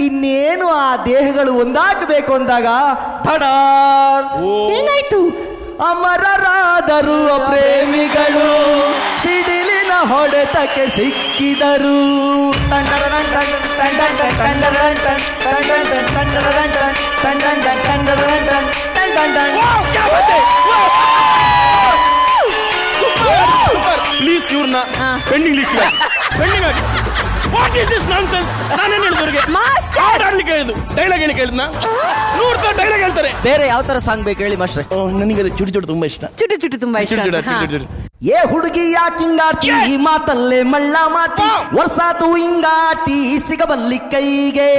ಇನ್ನೇನು ಆ ದೇಹಗಳು ಒಂದಾಗಬೇಕು ಅಂದಾಗ ಏನಾಯ್ತು? ಅಮರರಾದರು ಪ್ರೇಮಿಗಳು, ಸಿಡಿಲಿನ ಹೊಡೆತಕ್ಕೆ ಸಿಕ್ಕಿದರು. ಪ್ಲೀಸ್ ಇವ್ರನ್ನ ಪೆಂಡಿಂಗ್ ಲಿಸ್ಟ್ ಪೆಂಡಿಂಗ್ ಆಗಿ. What is this nonsense? ನಾನೇನು ಹೇಳಿದವ್ರಿಗೆ ಆಡ್ಲಿಕ್ಕೆ ಹೇಳಿದ್ದು ಡೈಲಾಗ್ ಹೇಳಿ ಕೇಳಿದ್ನ? ನೋಡ್ತಾ ಡೈಲಾಗ್ ಹೇಳ್ತಾರೆ. ಬೇರೆ ಯಾವ ತರ ಸಾಂಗ್ ಬೇಕು ಹೇಳಿ ಮಾಸ್ಟ್ರೆ? ನನಗೆ ಚುಟಿ ಚುಟಿ ತುಂಬಾ ಇಷ್ಟ. ಚುಟು ತುಂಬಾ ಇಷ್ಟ. ಏ ಹುಡುಗಿ ಯಾಕಿಂಗಾಟಿ, ಈ ಮಾತಲ್ಲೇ ಮಳ್ಳ ಮಾತಿ, ವರ್ಷಾತು ಹಿಂಗಾಟಿ ಸಿಗಬಲ್ಲಿ ಕೈಗೆ.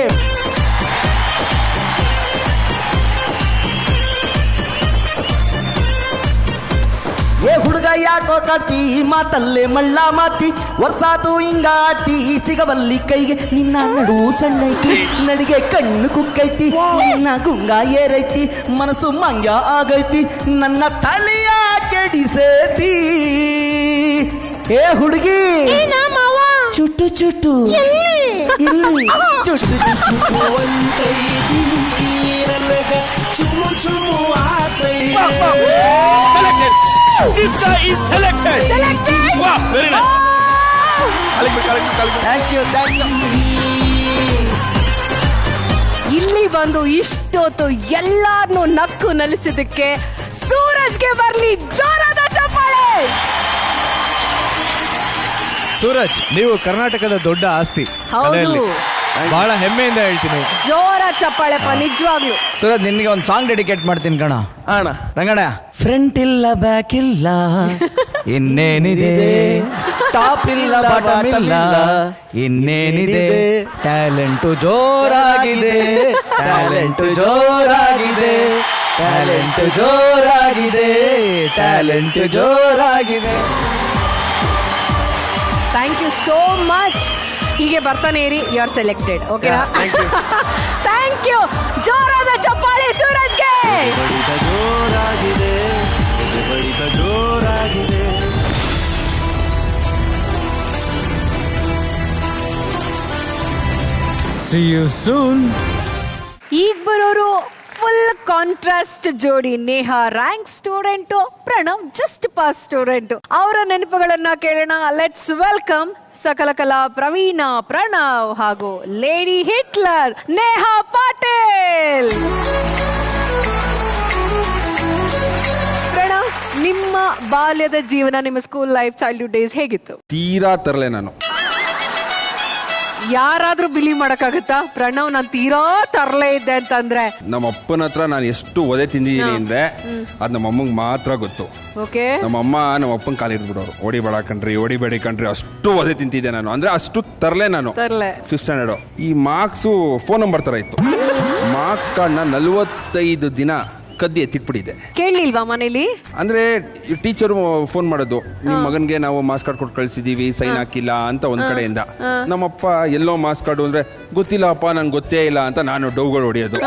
ಏ ಹುಡುಗ ಯಾಕೋ ಕಾಟಿ, ಈ ಮಾತಲ್ಲೇ ಮಳ್ಳ ಮಾತಿ, ವರ್ಷಾತು ಹಿಂಗಾಟಿ ಸಿಗಬಲ್ಲಿ ಕೈಗೆ. ನಿನ್ನ ನಡು ಸಣ್ಣೈತಿ, ನಡಿಗೆ ಕಣ್ಣು ಕುಕ್ಕೈತಿ, ನಿನ್ನ ಗುಂಗ ಏರೈತಿ, ಮನಸ್ಸು ಮಂಗ್ಯ ಆಗೈತಿ, ನನ್ನ ತಲೆಯ ಕೆಡಿಸೇತಿ. ಏ ಹುಡುಗಿ ಚುಟ್ಟು ಚುಟ್ಟು ಇಲ್ಲಿ ಚುಟ್ಟು ಚುಟ್ಟು ಅಂತೈತಿ, ನನಗ ಚುಮು ಚುಮು ಆತೈತಿ. This guy is selected. Wow, very nice. Thank you. ಇಲ್ಲಿ ಬಂದು ಇಷ್ಟೊತ್ತು ಎಲ್ಲಾರ್ನು ನಕ್ಕು ನಲಿಸಿದಕ್ಕೆ ಸೂರಜ್ಗೆ ಬರ್ಲಿ ಜೋರಾದ ಚಪ್ಪಾಳೆ. ಸೂರಜ್, ನೀವು ಕರ್ನಾಟಕದ ದೊಡ್ಡ ಆಸ್ತಿ. ಹೌದು, ಬಹಳ ಹೆಮ್ಮೆಯಿಂದ ಹೇಳ್ತೀನಿ. ಜೋರ ಚಪ್ಪಾಳೆಪ್ಪ, ನಿಜವಾಗ್ಲು. ಸೂರಜ್, ನಿನ್ಗೆ ಒಂದು ಸಾಂಗ್ ಡೆಡಿಕೇಟ್ ಮಾಡ್ತೀನಿ ಕಣ. ಅಣ್ಣ ರಂಗಣ್ಣ, ಫ್ರಂಟ್ ಇಲ್ಲ ಬ್ಯಾಕ್ ಇಲ್ಲ ಇನ್ನೇನಿದೆ, ಟಾಪ್ ಇಲ್ಲ ಬಾಟಮ್ ಇಲ್ಲ ಇನ್ನೇನಿದೆ, ಟ್ಯಾಲೆಂಟು ಜೋರಾಗಿದೆ, ಟ್ಯಾಲೆಂಟು ಜೋರಾಗಿದೆ, ಟ್ಯಾಲೆಂಟು ಜೋರಾಗಿದೆ, ಟ್ಯಾಲೆಂಟು ಜೋರಾಗಿದೆ. Thank you so much. ಹೀಗೆ ಬರ್ತಾನೆ ಇರಿ, ಯು ಆರ್ ಸೆಲೆಕ್ಟೆಡ್. ಓಕೆನಾ? Thank you. ಜೋರಾದ ಚಪ್ಪಾಳೆ ಸೂರಜ್ಗೆ. See you soon. ಈಗ ಬರೋರು ಫುಲ್ ಕಾಂಟ್ರಾಸ್ಟ್ ಜೋಡಿ. Neha rank student, Pranav just pass student. ಅವರ ನೆನಪುಗಳನ್ನ ಕೇಳೋಣ. ಲೆಟ್ಸ್ ವೆಲ್ಕಮ್ ಸಕಲ ಕಲಾ ಪ್ರವೀಣ ಪ್ರಣವ್ ಹಾಗೂ ಲೇಡಿ ಹಿಟ್ಲರ್ ನೇಹಾ ಪಾಟೀಲ್. ಪ್ರಣವ್, ನಿಮ್ಮ ಬಾಲ್ಯದ ಜೀವನ, ನಿಮ್ಮ ಸ್ಕೂಲ್ ಲೈಫ್, ಚೈಲ್ಡ್ಹುಡ್ ಡೇಸ್ ಹೇಗಿತ್ತು? ತೀರಾ ತರಲೆ ನಾನು. ಯಾರಾದ್ರೂ ಬಿಲೀವ್ ಮಾಡಕ್ಕಾಗತ್ತಾ ಪ್ರಣವ್ ನಾನು ತೀರಾ ತರಲೇ ಇದ್ದೆ ಅಂತಂದ್ರೆ? ನಮ್ಮ ಅಪ್ಪನ ಹತ್ರ ನಾನು ಎಷ್ಟು ಒದೆ ತಿಂದಿದ್ದೀನಿ ಅಂದ್ರೆ ಅದ್ ನಮ್ಮ ಅಮ್ಮಂಗೆ ಮಾತ್ರ ಗೊತ್ತು. ಓಕೆ. ನಮ್ಮ ಅಮ್ಮ ನಮ್ಮ ಅಪ್ಪನ ಕಾಲ ಇಟ್ಬಿಡೋರು, ಹೊಡಿಬೇಡ ಕಣ್ರಿ, ಹೊಡಿಬೇಡಿ ಕಣ್ರಿ, ಅಷ್ಟು ಒದೆ ತಿಂತಿದ್ದೆ ನಾನು. ಅಂದ್ರೆ ಅಷ್ಟು ತರಲೆ ನಾನು. 5th standard. ಈ ಮಾರ್ಕ್ಸು ಫೋನ್ ನಂಬರ್ ತರ ಇತ್ತು. ಮಾರ್ಕ್ಸ್ ಕಾರ್ಡ್ನ 45 ದಿನ ಕದ್ದಿ ಎತ್ತಿಟ್ಬಿಟ್ಟಿದೆ. ಕೇಳಲಿಲ್ವಾ ಮನೇಲಿ? ಅಂದ್ರೆ ಟೀಚರ್ ಫೋನ್ ಮಾಡೋದು, ನಿಮ್ ಮಗನ್ಗೆ ನಾವು ಮಾರ್ಕ್ಸ್ ಕಾರ್ಡ್ ಕೊಟ್ಟು ಕಳ್ಸಿದೀವಿ, ಸೈನ್ ಹಾಕಿಲ್ಲ ಅಂತ ಒಂದ್ ಕಡೆಯಿಂದ. ನಮ್ಮಪ್ಪ ಎಲ್ಲೋ ಮಾರ್ಕ್ಸ್ ಕಾರ್ಡ್ ಅಂದ್ರೆ ಗೊತ್ತಿಲ್ಲಪ್ಪ, ನನ್ಗೆ ಗೊತ್ತೇ ಇಲ್ಲ ಅಂತ ನಾನು ಡೌಗಳು ಹೊಡಿಯೋದು.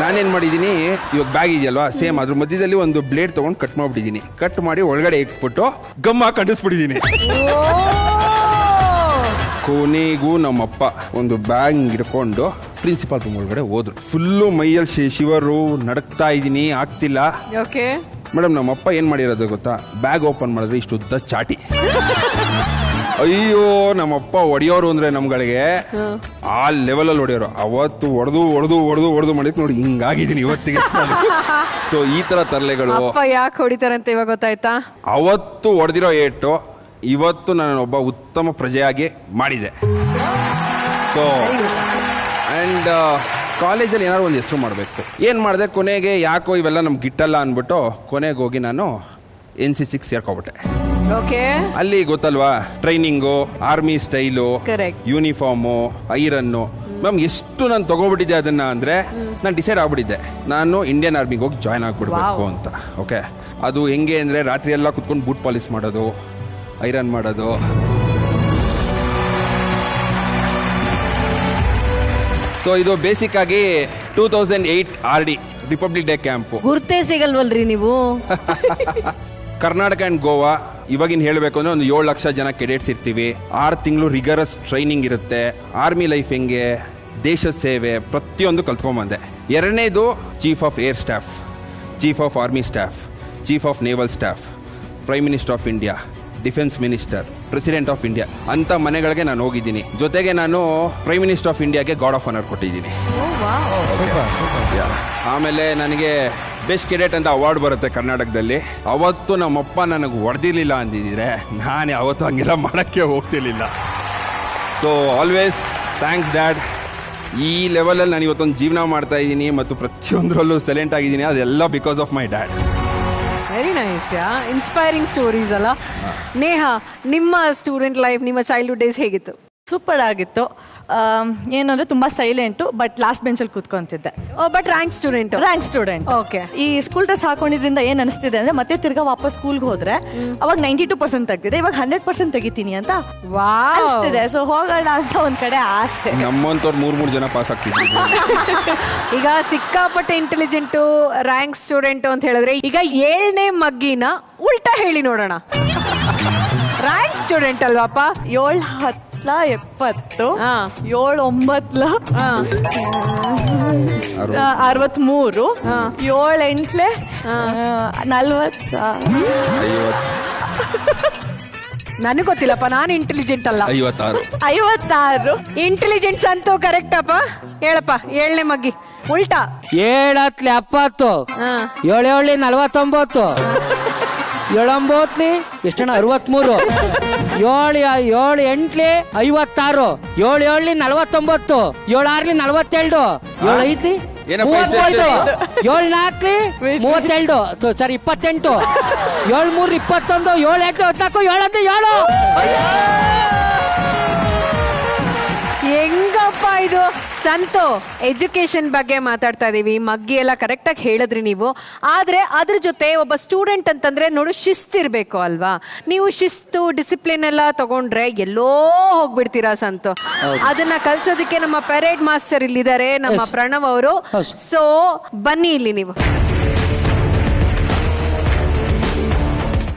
ನಾನೇನ್ ಮಾಡಿದೀನಿ, ಇವಾಗ ಬ್ಯಾಗ್ ಇದೆಯಲ್ವಾ, ಸೇಮ್ ಅದ್ರ ಮಧ್ಯದಲ್ಲಿ ಒಂದು ಬ್ಲೇಡ್ ತಗೊಂಡು ಕಟ್ ಮಾಡ್ಬಿಟ್ಟಿದೀನಿ. ಕಟ್ ಮಾಡಿ ಒಳಗಡೆ ಇಟ್ಬಿಟ್ಟು ಗಮ್ಮ ಕಂಡಿಸ್ಬಿಟ್ಟಿದೀನಿ. ಕೊನೆಗೂ ನಮ್ಮಪ್ಪ ಒಂದು ಬ್ಯಾಗ್ ಹಿಡ್ಕೊಂಡು ಪ್ರಿನ್ಸಿಪಾಲ್ ರೂಮ್ ಒಳಗಡೆ ಹೋದ್ರು. ಫುಲ್ಲು ಮೈಯಲ್ಲಿ ಶಿವರು, ನಡಕ್ತಾ ಇದ್ದೀನಿ, ಆಗ್ತಿಲ್ಲ. ಮೇಡಮ್ ನಮ್ಮಪ್ಪ ಏನ್ ಮಾಡಿರೋದು ಗೊತ್ತಾ, ಬ್ಯಾಗ್ ಓಪನ್ ಮಾಡಿದ್ರೆ ಇಷ್ಟು ಉದ್ದ ಚಾಟಿ. ಅಯ್ಯೋ ನಮ್ಮಪ್ಪ ಹೊಡಿಯೋರು ಅಂದ್ರೆ ನಮ್ಗಳಿಗೆ ಆ ಲೆವೆಲಲ್ಲಿ ಹೊಡಿಯೋರು. ಅವತ್ತು ಹೊಡೆದು ಮಾಡಿದ್ ನೋಡಿ ಹಿಂಗಾಗಿದ್ದೀನಿ ಇವತ್ತಿಗೆ. ಸೊ ಈ ತರ ತರಲೆಗಳು ಯಾಕೆ ಹೊಡಿತಾರಂತ ಇವಾಗ ಗೊತ್ತಾಯ್ತಾ? ಅವತ್ತು ಹೊಡೆದಿರೋ ಏಟು ಇವತ್ತು ನಾನು ಒಬ್ಬ ಉತ್ತಮ ಪ್ರಜೆಯಾಗಿ ಮಾಡಿದೆ. ಸೊ ಆ್ಯಂಡ್ ಕಾಲೇಜಲ್ಲಿ ಏನಾದ್ರು ಒಂದು ಹೆಸರು ಮಾಡಬೇಕು. ಏನು ಮಾಡಿದೆ, ಕೊನೆಗೆ ಯಾಕೋ ಇವೆಲ್ಲ ನಮ್ಗೆ ಗಿಟ್ಟಲ್ಲ ಅಂದ್ಬಿಟ್ಟು ಕೊನೆಗೆ ಹೋಗಿ ನಾನು NCCಗೆ ಸೇರ್ಕೊಬಿಟ್ಟೆ. ಅಲ್ಲಿ ಗೊತ್ತಲ್ವಾ, training, army style, uniform, iron. Ma'am ಎಷ್ಟು ನಾನು ತಗೋಬಿಟ್ಟಿದ್ದೆ ಅದನ್ನ ಅಂದರೆ ನಾನು ಡಿಸೈಡ್ ಆಗ್ಬಿಟ್ಟಿದ್ದೆ ನಾನು ಇಂಡಿಯನ್ ಆರ್ಮಿಗೆ ಹೋಗಿ ಜಾಯ್ನ್ ಆಗ್ಬಿಡ್ಬೇಕು ಅಂತ. ಓಕೆ, ಅದು ಹೆಂಗೆ ಅಂದರೆ ರಾತ್ರಿ ಎಲ್ಲ ಕುತ್ಕೊಂಡು ಬೂಟ್ ಪಾಲಿಶ್ ಮಾಡೋದು, ಐರನ್ ಮಾಡೋದು. ಸೊ ಇದು ಬೇಸಿಕ್ ಆಗಿ 2008 RD ರಿಪಬ್ಲಿಕ್ ಡೇ ಕ್ಯಾಂಪು. ಗುರ್ತೇ ಸಿಗಲ್ವಲ್ರಿ ನೀವು? ಕರ್ನಾಟಕ ಅಂಡ್ ಗೋವಾ. ಇವಾಗಿನ ಹೇಳಬೇಕು ಅಂದ್ರೆ ಒಂದು 7 ಲಕ್ಷ ಜನ ಕೆಡೆಟ್ಸ್ ಇರ್ತೀವಿ. 6 ತಿಂಗಳು ರಿಗರಸ್ ಟ್ರೈನಿಂಗ್ ಇರುತ್ತೆ. ಆರ್ಮಿ ಲೈಫ್ ಹೆಂಗೆ, ದೇಶದ ಸೇವೆ, ಪ್ರತಿಯೊಂದು ಕಲ್ತ್ಕೊಂಬಂದೆ. ಎರಡನೇದು chief of air staff, chief of army staff, chief of naval staff, prime minister of India, defence minister, president of India ಅಂತ ಮನೆಗಳಿಗೆ ನಾನು ಹೋಗಿದ್ದೀನಿ. ಜೊತೆಗೆ ನಾನು ಪ್ರೈಮ್ ಮಿನಿಸ್ಟರ್ ಆಫ್ ಇಂಡಿಯಾಗೆ ಗಾರ್ಡ್ ಆಫ್ ಆನರ್ ಕೊಟ್ಟಿದ್ದೀನಿ. ಆಮೇಲೆ ನನಗೆ ಬೆಸ್ಟ್ ಕೆಡೆಟ್ ಅಂತ ಅವಾರ್ಡ್ ಬರುತ್ತೆ ಕರ್ನಾಟಕದಲ್ಲಿ. ಅವತ್ತು ನಮ್ಮಪ್ಪ ನನಗೆ ಹೊಡೆದಿರಲಿಲ್ಲ ಅಂದಿದ್ರೆ ನಾನು ಯಾವತ್ತೂ ಹಂಗೆಲ್ಲ ಮಾಡೋಕ್ಕೆ ಹೋಗ್ತಿರ್ಲಿಲ್ಲ. So always thanks dad. ಈ ಲೆವೆಲಲ್ಲಿ ನಾನು ಇವತ್ತೊಂದು ಜೀವನ ಮಾಡ್ತಾ ಇದ್ದೀನಿ ಮತ್ತು ಪ್ರತಿಯೊಂದರಲ್ಲೂ ಸೈಲೆಂಟ್ ಆಗಿದ್ದೀನಿ. ಅದೆಲ್ಲ because of my dad. Very nice. Inspiring stories ಅಲ್ಲ. ನೇಹಾ, ನಿಮ್ಮ ಸ್ಟೂಡೆಂಟ್ ಲೈಫ್, ನಿಮ್ಮ ಚೈಲ್ಡ್ಹುಡ್ ಡೇಸ್ ಹೇಗಿತ್ತು? ಸೂಪರ್ ಆಗಿತ್ತು. ಏನಂದ್ರೆ ತುಂಬಾ ಸೈಲೆಂಟು, ಬಟ್ ಲಾಸ್ಟ್ ಬೆಂಚಲ್ಲಿ ಕೂತ್ಕೊಂತಿದ್ದೆ. But rank student. ಓಕೆ. ಈ ಸ್ಕೂಲ್ ಡ್ರೆಸ್ ಹಾಕೊಂಡಿದ್ರಿಂದ ಏನ್ ಅನಿಸ್ತಿದೆ ಅಂದ್ರೆ ಮತ್ತೆ ತಿರ್ಗಾ ವಾಪಸ್ ಸ್ಕೂಲ್ಗೆ ಹೋದ್ರೆ ಅವಾಗ 92% ತೆಗ್ದಿದೆ, ಇವಾಗ 100% ತೆಗಿತೀನಿ ಅಂತ ಅನಿಸ್ತಿದೆ. ಸೊ ಹೋಗೋಣ ಅಂತ ಒಂದ್ ಕಡೆ ಆಸೆ. ನಮ್ಮಂತವ್ರು 3 ಜನ ಪಾಸ್ ಆಗ್ತಿದ್ವಿ. ಈಗ ಸಿಕ್ಕಾಪಟ್ಟೆ ಇಂಟೆಲಿಜೆಂಟು, ರ್ಯಾಂಕ್ ಸ್ಟೂಡೆಂಟ್ ಅಂತ ಹೇಳಿದ್ರೆ, ಈಗ 7ನೇ ಮಗ್ಗಿನ ಉಲ್ಟಾ ಹೇಳಿ ನೋಡೋಣ. Rank student ಅಲ್ವಾಪ? 7 10 70 7 9 63 7 8 40 ನನಗೆ ಗೊತ್ತಿಲ್ಲಪ್ಪ, ನಾನು ಇಂಟೆಲಿಜೆಂಟ್ ಅಲ್ಲ. 56 ಇಂಟೆಲಿಜೆನ್ಸ್ ಅಂತೂ ಕರೆಕ್ಟ್ ಅಪ್ಪ. ಹೇಳಪ್ಪ 7ನೇ ಮಗ್ಗಿ ಉಲ್ಟಾ. 7 70 7 49 7 ಎಷ್ಟಣ 63 7 8 56 7 7 49 7 6 47 7 5 35 7 4 32 ಸರಿ 28 7 3 21 7 8 14 7 ಹೆಂಗಪ್ಪ ಇದು? ಸಂತು, ಎಜುಕೇಶನ್ ಬಗ್ಗೆ ಮಾತಾಡ್ತಾ ಇದೀವಿ, ಮಗ್ಗಿ ಎಲ್ಲ ಕರೆಕ್ಟ್ ಆಗಿ ಹೇಳಿದ್ರಿ ನೀವು. ಆದ್ರೆ ಅದ್ರ ಜೊತೆ ಒಬ್ಬ ಸ್ಟೂಡೆಂಟ್ ಅಂತಂದ್ರೆ ನೋಡು ಶಿಸ್ತಿರ್ಬೇಕು ಅಲ್ವಾ? ನೀವು ಶಿಸ್ತು ಡಿಸಿಪ್ಲಿನ್ ಎಲ್ಲ ತಗೊಂಡ್ರೆ ಎಲ್ಲೋ ಹೋಗ್ಬಿಡ್ತೀರಾ ಸಂತು. ಅದನ್ನ ಕಲ್ಸೋದಕ್ಕೆ ನಮ್ಮ ಪೆರೇಡ್ ಮಾಸ್ಟರ್ ಇಲ್ಲಿದ್ದಾರೆ, ನಮ್ಮ ಪ್ರಣವ್ ಅವರು. ಸೊ ಬನ್ನಿ ಇಲ್ಲಿ ನೀವು.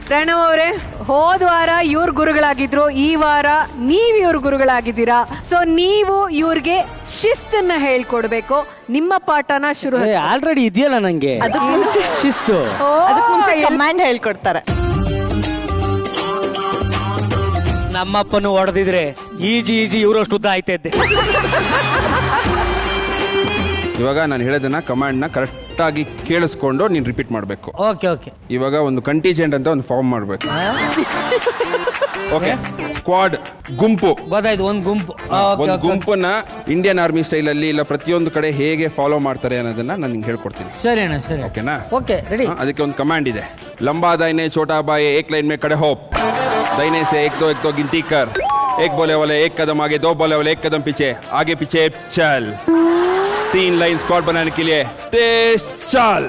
ಪ್ರಣವ್ ಅವರೇ, ಹೋದ ವಾರ ಇವ್ರ ಗುರುಗಳಾಗಿದ್ರು, ಈ ವಾರ ನೀವ್ ಇವ್ರ ಗುರುಗಳಾಗಿದ್ದೀರಾ. ಸೊ ನೀವು ಇವ್ರಿಗೆ ಶಿಸ್ತನ್ನ ಹೇಳ್ಕೊಡ್ಬೇಕು. ನಿಮ್ಮ ಪಾಠನ ಶುರು. ಆಲ್ರೆಡಿ ಇದೆಯಲ್ಲ ನಂಗೆ ಶಿಸ್ತು. ಕಮಾಂಡ್ ಹೇಳ್ಕೊಡ್ತಾರೆ. ನಮ್ಮಪ್ಪನು ಹೊಡೆದಿದ್ರೆ ಈಜಿ ಇವರಷ್ಟು ಉದ್ದ ಆಯ್ತೈತೆ. ಇವಾಗ ನಾನು ಹೇಳೋದನ್ನ ಕಮಾಂಡ್ನ ಕರೆಕ್ಟಾಗಿ ಕೇಳಿಸ್ಕೊಂಡು ನೀನು ರಿಪೀಟ್ ಮಾಡಬೇಕು. ಓಕೆ. ಇವಾಗ ಒಂದು ಕಂಟಿಜೆಂಟ್ ಅಂತ ಒಂದು ಫಾರ್ಮ್ ಮಾಡಬೇಕು. ಓಕೆ, ಸ್ಕ್ವಾಡ್ ಗುಂಪು. ಗೊತ್ತಾಯ್ತು, ಒಂದು ಗುಂಪು. ಒಂದು ಗುಂಪನ್ನ ಇಂಡಿಯನ್ ಆರ್ಮಿ ಸ್ಟೈಲ್ ಅಲ್ಲಿ ಇಲ್ಲ ಪ್ರತಿಯೊಂದು ಕಡೆ ಹೇಗೆ ಫಾಲೋ ಮಾಡ್ತಾರೆ ಅನ್ನೋದನ್ನ ನಾನು ನಿಂಗೆ ಹೇಳ್ಕೊಡ್ತೀನಿ. ಸರಿ ಅಣ್ಣ, ಸರಿ. ಓಕೆನಾ? Okay, ready. ಅದಕ್ಕೆ ಒಂದು ಕಮಾಂಡ್ ಇದೆ. ಲಂಬಾ ದಾಯಿನೆ छोटा बाय एक लाइन में खड़े हो, दाहिने से एक दो गिनती कर, एक बोले वाले एक कदम आगे, दो बोले वाले एक कदम पीछे, आगे पीछे चल. 3 लाइन स्क्वाड बनाने के लिए तेज चल.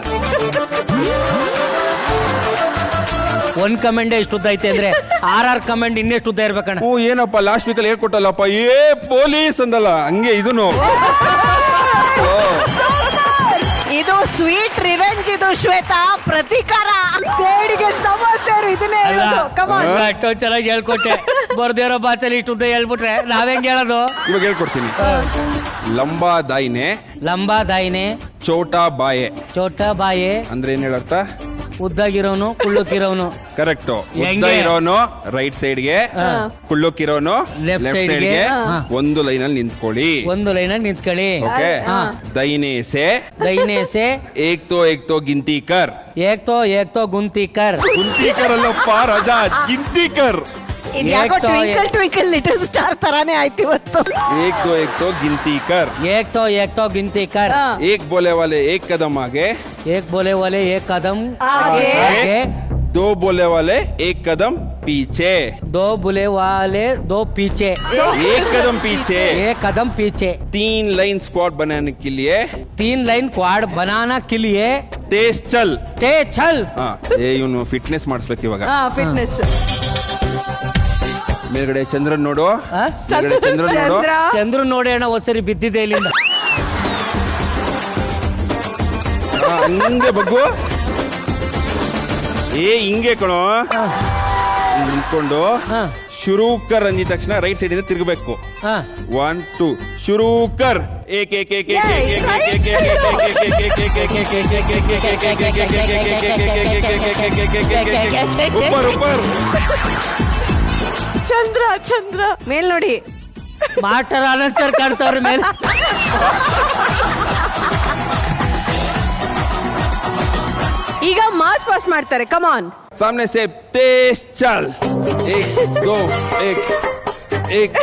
ಒಂದ್ ಕಮೆಂಡ್ ಎಷ್ಟು ಉದ್ದ ಐತೆ ಅಂದ್ರೆ ಆರ್ ಕಮೆಂಡ್ ಇನ್ನೆಷ್ಟು ಉದ್ದ ಇರ್ಬೇಕಣ್ಣ. ಏನಪ್ಪ ಲಾಸ್ಟ್ ವೀಕಲ್ಲಿ ಹೇಳ್ಕೊಟ್ಟಲ್ಲಪ್ಪ, ಪೊಲೀಸ್ ಅಂದಲ್ಲ ಹಂಗೆ ಇದನ್ನು. ಇದು ಸ್ವೀಟ್ ರಿವೆಂಜ್, ಇದು ಶ್ವೇತಾ ಪ್ರತೀಕಾರ. ಸೇಡಿಗೆ ಸಮಸ್ಯೆ ಇದನ್ನೇ ಹೇಳೋದು. ಅಷ್ಟೋ ಚೆನ್ನಾಗಿ ಹೇಳ್ಕೊಟ್ಟೆ. ಬರ್ದೇರೋ ಭಾಷೆಲಿ ಇಷ್ಟು ಉದ್ದ ಹೇಳ್ಬಿಟ್ರೆ ನಾವೆಂಗ್ ಹೇಳೋದು? ಇವಾಗ ಹೇಳ್ಕೊಡ್ತೀನಿ. ಲಂಬಾ ದಾಯಿನೆ ಚೋಟಾ ಬಾಯೆ ಅಂದ್ರೆ ಏನ್ ಹೇಳರ್ಥ? ಉದ್ದಾಗಿರೋನು ಕುಳ್ಳಕ್ಕಿರೋನು. ಕರೆಕ್ಟ್. ಉದ್ದ ಇರೋನು ರೈಟ್ ಸೈಡ್ಗೆ, ಕುಳ್ಳಕ್ಕಿರೋನು ಲೆಫ್ಟ್ ಸೈಡ್ಗೆ. ಒಂದು ಲೈನ್ ಅಲ್ಲಿ ನಿಂತ್ಕೊಳ್ಳಿ. ನಿಂತ್ಕೊಳ್ಳಿ. ಓಕೆ. ದೈನೆ ಸೆ ಏಕ್ ತೋ ಗಿಂತಿ ಕರ್. ಏಕ್ ತೋ ಗುಂತಿ ಕರ್. ಅಲ್ಲಪ್ಪ ರಾಜಾ, ಗಿಂತಿ ಕರ್. ಇದ್ಯಾಕೋ ಟ್ವಿಂಕಲ್ ಲಿಟಲ್ ಸ್ಟಾರ್ ತರಾನೇ ಆಯ್ತು ಇವತ್ತು. एक दो गिनती कर. एक तो गिनती कर. एक बोले वाले एक कदम आगे, एक बोले वाले एक कदम आगे. दो बोले वाले एक कदम पीछे. दो बोले वाले दो पीछे. एक कदम पीछे. 3 लाइन स्क्वाड बनाने के लिए तेज चल. ಇವನು ಫಿಟ್ನೆಸ್ ಮಾಡಿಸ್ಬೇಕು ಇವಾಗ. ಫಿಟ್ನೆಸ್. ಮೇಲ್ಗಡೆ ಚಂದ್ರನ್ ನೋಡು. ಚಂದ್ರನ್ ನೋಡಿ ಅಣ್ಣ, ಒಂದ್ಸರಿ ಬಿದ್ದಿದೆ ಇಲ್ಲಿಂದ. ಹಂಗೆ ಬಗ್ಗು. ಹಿಂಗೆ ಕಣೋ ನಿಂತ್ಕೊಂಡು ಶುರೂಕರ್ ಅಂದಿದ ತಕ್ಷಣ ರೈಟ್ ಸೈಡ್ ಇಂದ ತಿರುಗಬೇಕು. 1 2 ಶುರೂಕರ್. ಚಂದ್ರ ಮೇಲ್ ನೋಡಿ. ಮಾಸ್ಟರ್ ಆನಂದ್ ಸರ್ ಕಾಣ್ತವ್ರ ಮೇಲೆ. ಈಗ ಮಾರ್ಚ್ ಪಾಸ್ ಮಾಡ್ತಾರೆ. ಕಮಾನ್. सामने से तेज चल. 1 2 1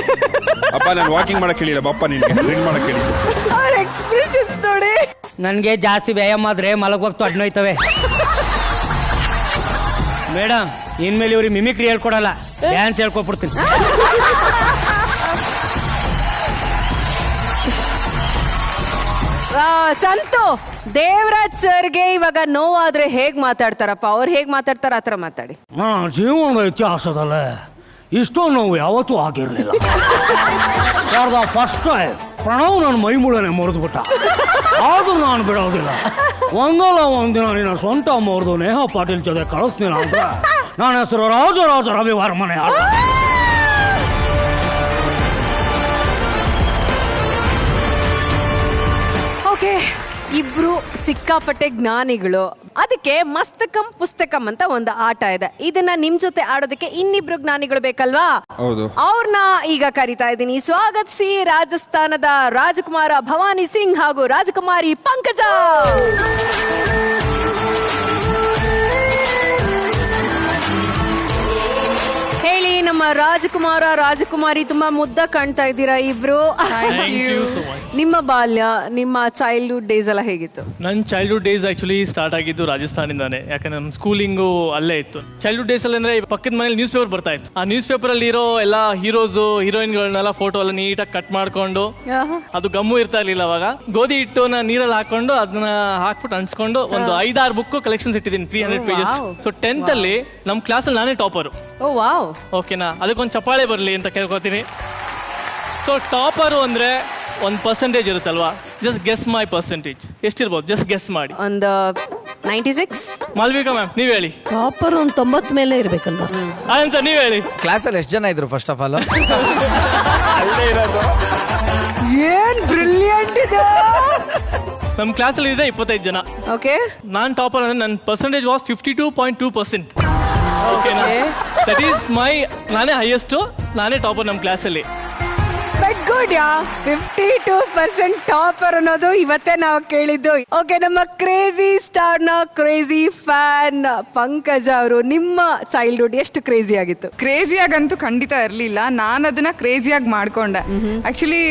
ಅಪ್ಪ ನಾನು ವಾಕಿಂಗ್ ಮಾಡಕ್ ಹೇಳಿಲ್ಲ ಬಾಪ್ಪ, ನಿನ್ಗೆ ರೀಡ್ ಮಾಡಕ್ ಹೇಳಿ. ಎಕ್ಸ್ಪ್ರೆಷನ್ಸ್ ನೋಡಿ. ನನ್ಗೆ ಜಾಸ್ತಿ ವ್ಯಾಯಾಮ ಆದ್ರೆ ಮಲಗೋಗ್ತು ಅಡ್ನೋಯ್ತವೆ. ಮೇಡಮ್, ಇನ್ಮೇಲೆ ಇವ್ರಿಗೆ ಮಿಮಿಕ್ರಿ ಹೇಳ್ಕೊಡಲ್ಲ, ಡ್ಯಾನ್ಸ್ ಹೇಳ್ಕೊಟ್ಬಿಡ್ತೀನಿ. ಸಂತು, ದೇವರಾಜ್ ಸರ್ಗೆ ಇವಾಗ ನೋವಾದ್ರೆ ಹೇಗ್ ಮಾತಾಡ್ತಾರಪ್ಪ? ಅವ್ರು ಹೇಗ್ ಮಾತಾಡ್ತಾರ ಆತರ ಮಾತಾಡಿ. ಜೀವನದ ಇತಿಹಾಸದಲ್ಲ ಇಷ್ಟೊಂದು ನೋವು ಯಾವತ್ತೂ ಆಗಿರ್ಲಿಲ್ಲ. ಫಸ್ಟ್ ಟೈಮ್ ಪ್ರಣವ್ ನನ್ನ ಮೈಮೂಳನೆ ಮುರಿದ್ಬಿಟ್ಟ. ಆದ್ರೂ ನಾನು ಬಿಡೋದಿಲ್ಲ. ಒಂದಲ್ಲ ಒಂದಿನ ನಿನ್ನ ಸ್ವಂತ ಮುರಿದು ನೇಹಾ ಪಾಟೀಲ್ ಜೊತೆ ಕಳಿಸ್ತೀನಿ ಅಂದ್ರೆ ನನ್ನ ಹೆಸರು ರಾಜರಾಜ ರವಿವಾರ ಮನೆ. ಓಕೆ, ಇಬ್ರು ಸಿಕ್ಕಾಪಟ್ಟೆ ಜ್ಞಾನಿಗಳು. ಅದಕ್ಕೆ ಮಸ್ತಕಂ ಪುಸ್ತಕಂ ಅಂತ ಒಂದು ಆಟ ಇದೆ. ಇದನ್ನ ನಿಮ್ ಜೊತೆ ಆಡೋದಕ್ಕೆ ಇನ್ನಿಬ್ರು ಜ್ಞಾನಿಗಳು ಬೇಕಲ್ವಾ? ಹೌದು. ಅವ್ರನ್ನ ಈಗ ಕರಿತಾ ಇದ್ದೀನಿ. ಸ್ವಾಗತಿಸಿ ರಾಜಸ್ಥಾನದ ರಾಜಕುಮಾರ ಭವಾನಿ ಸಿಂಗ್ ಹಾಗೂ ರಾಜಕುಮಾರಿ ಪಂಕಜ. ಹೇಳಿ ನಮ್ಮ ನಮ್ಮ ರಾಜಕುಮಾರಿ ತುಂಬಾ ಮುದ್ದ ಕಾಣ್ತಾ ಇದ್ದೀರಾ ಇಬ್ರು. ನಿಮ್ಮ ಬಾಲ್ಯ, ನಿಮ್ಮ ಚೈಲ್ಡ್ಹುಡ್ ಡೇಸ್ ಎಲ್ಲ ಹೇಗಿತ್ತು? ನನ್ನ ಚೈಲ್ಡ್ಹುಡ್ ಡೇಸ್ ಆಕ್ಚುಲಿ ಸ್ಟಾರ್ಟ್ ಆಗಿದ್ದು ರಾಜಸ್ಥಾನಿಂದಾನೆ. ಯಾಕಂದ್ರೆ ನಮ್ಮ ಸ್ಕೂಲಿಂಗು ಅಲ್ಲೇ ಇತ್ತು. ಚೈಲ್ಡ್ಹುಡ್ ಡೇಸ್ ಅಲ್ಲಿ ಅಂದ್ರೆ ಪಕ್ಕದ ಮನೇಲಿ ನ್ಯೂಸ್ ಪೇಪರ್ ಬರ್ತಾ ಇತ್ತು. ಆ ನ್ಯೂಸ್ ಪೇಪರ್ ಅಲ್ಲಿ ಇರೋ ಎಲ್ಲ ಹೀರೋಸ್ ಹೀರೋಯಿನ್ಗಳನ್ನೆಲ್ಲ ಫೋಟೋ ಎಲ್ಲ ನೀಟಾಗಿ ಕಟ್ ಮಾಡ್ಕೊಂಡು, ಅದು ಗಮ್ಮು ಇರ್ತಾ ಇರ್ಲಿಲ್ಲ ಅವಾಗ. ಗೋಧಿ ಹಿಟ್ಟನ್ನ ನೀರಲ್ಲಿ ಹಾಕೊಂಡು ಅದನ್ನ ಹಾಕ್ಬಿಟ್ಟು ಅನ್ಸ್ಕೊಂಡು ಒಂದು 5-6 ಬುಕ್ ಕಲೆಕ್ಷನ್ಸ್ ಇಟ್ಟಿದ್ದೀನಿ, 300 ಪೇಜಸ್. ಸೊ 10th ಅಲ್ಲಿ ನಮ್ಮ ಕ್ಲಾಸ್ ಅಲ್ಲಿ ನಾನೇ ಟಾಪರ್. ಓಕೆನಾ, ಅದಕ್ಕೊಂದು ಚಪ್ಪಾಳೆ ಬರಲಿ ಅಂತ ಕೇಳ್ಕೊತೀನಿ. ಸೊ ಟಾಪರು ಅಂದ್ರೆ ಒಂದು ಪರ್ಸೆಂಟೇಜ್ ಇರುತ್ತಲ್ವಾ, ಜಸ್ಟ್ ಗೆಸ್ ಮೈ ಪರ್ಸೆಂಟೇಜ್ ಎಷ್ಟಿರ್ಬೋದು, ಜಸ್ಟ್ ಗೆಸ್ ಮಾಡಿ. ಒಂದು 96. ಮಾಲ್ವಿಕಾ ಮ್ಯಾಮ್ ನೀವ್ ಹೇಳಿ. ಟಾಪರ್ ಒಂದು 90 ಮೇಲೆ ಇರ್ಬೇಕಲ್ವಾ? ಅಂತ ನೀವ್ ಹೇಳಿ. ಕ್ಲಾಸಲ್ಲಿ ಎಷ್ಟು ಜನ ಇದ್ರು ಫಸ್ಟ್ ಆಫ್ ಆಲ್? ಏನ್ ಬ್ರಿಲಿಯಂಟ್ ಇದೆ. ನಮ್ಮ ಕ್ಲಾಸಲ್ಲಿ ಇದೆ 25 ಜನ. ಓಕೆ, ನಾನ್ ಟಾಪರ್ ಅಂದ್ರೆ ನನ್ನ ಪರ್ಸೆಂಟೇಜ್ ವಾಸ್ 52.2%. ಓಕೆನಾ, ದಟ್ ಈಸ್ ಮೈ, ನಾನೇ ಹೈಯೆಸ್ಟ್, ನಾನೇ ಟಾಪರ್ ನಮ್ಮ ಕ್ಲಾಸಲ್ಲಿ. ಬಟ್ ಗುಡ್ ಯಾ, 52% ಟಾಪರ್ ಅನ್ನೋದು ಇವತ್ತೇ ನಾವು ಕೇಳಿದ್ದು. ಓಕೆ, ನಮ್ಮ ಕ್ರೇಜಿ ಸ್ಟಾರ್ ನ ಕ್ರೇಜಿ ಫ್ಯಾನ್ ಪಂಕಜ ಅವರು, ನಿಮ್ಮ ಚೈಲ್ಡ್ಹುಡ್ ಎಷ್ಟು ಕ್ರೇಜಿ ಆಗಿತ್ತು? ಕ್ರೇಜಿಯಾಗಂತೂ ಖಂಡಿತ ಇರಲಿಲ್ಲ. ನಾನು ಅದನ್ನ ಕ್ರೇಜಿಯಾಗಿ ಮಾಡ್ಕೊಂಡೆ. ಆಕ್ಚುಲಿ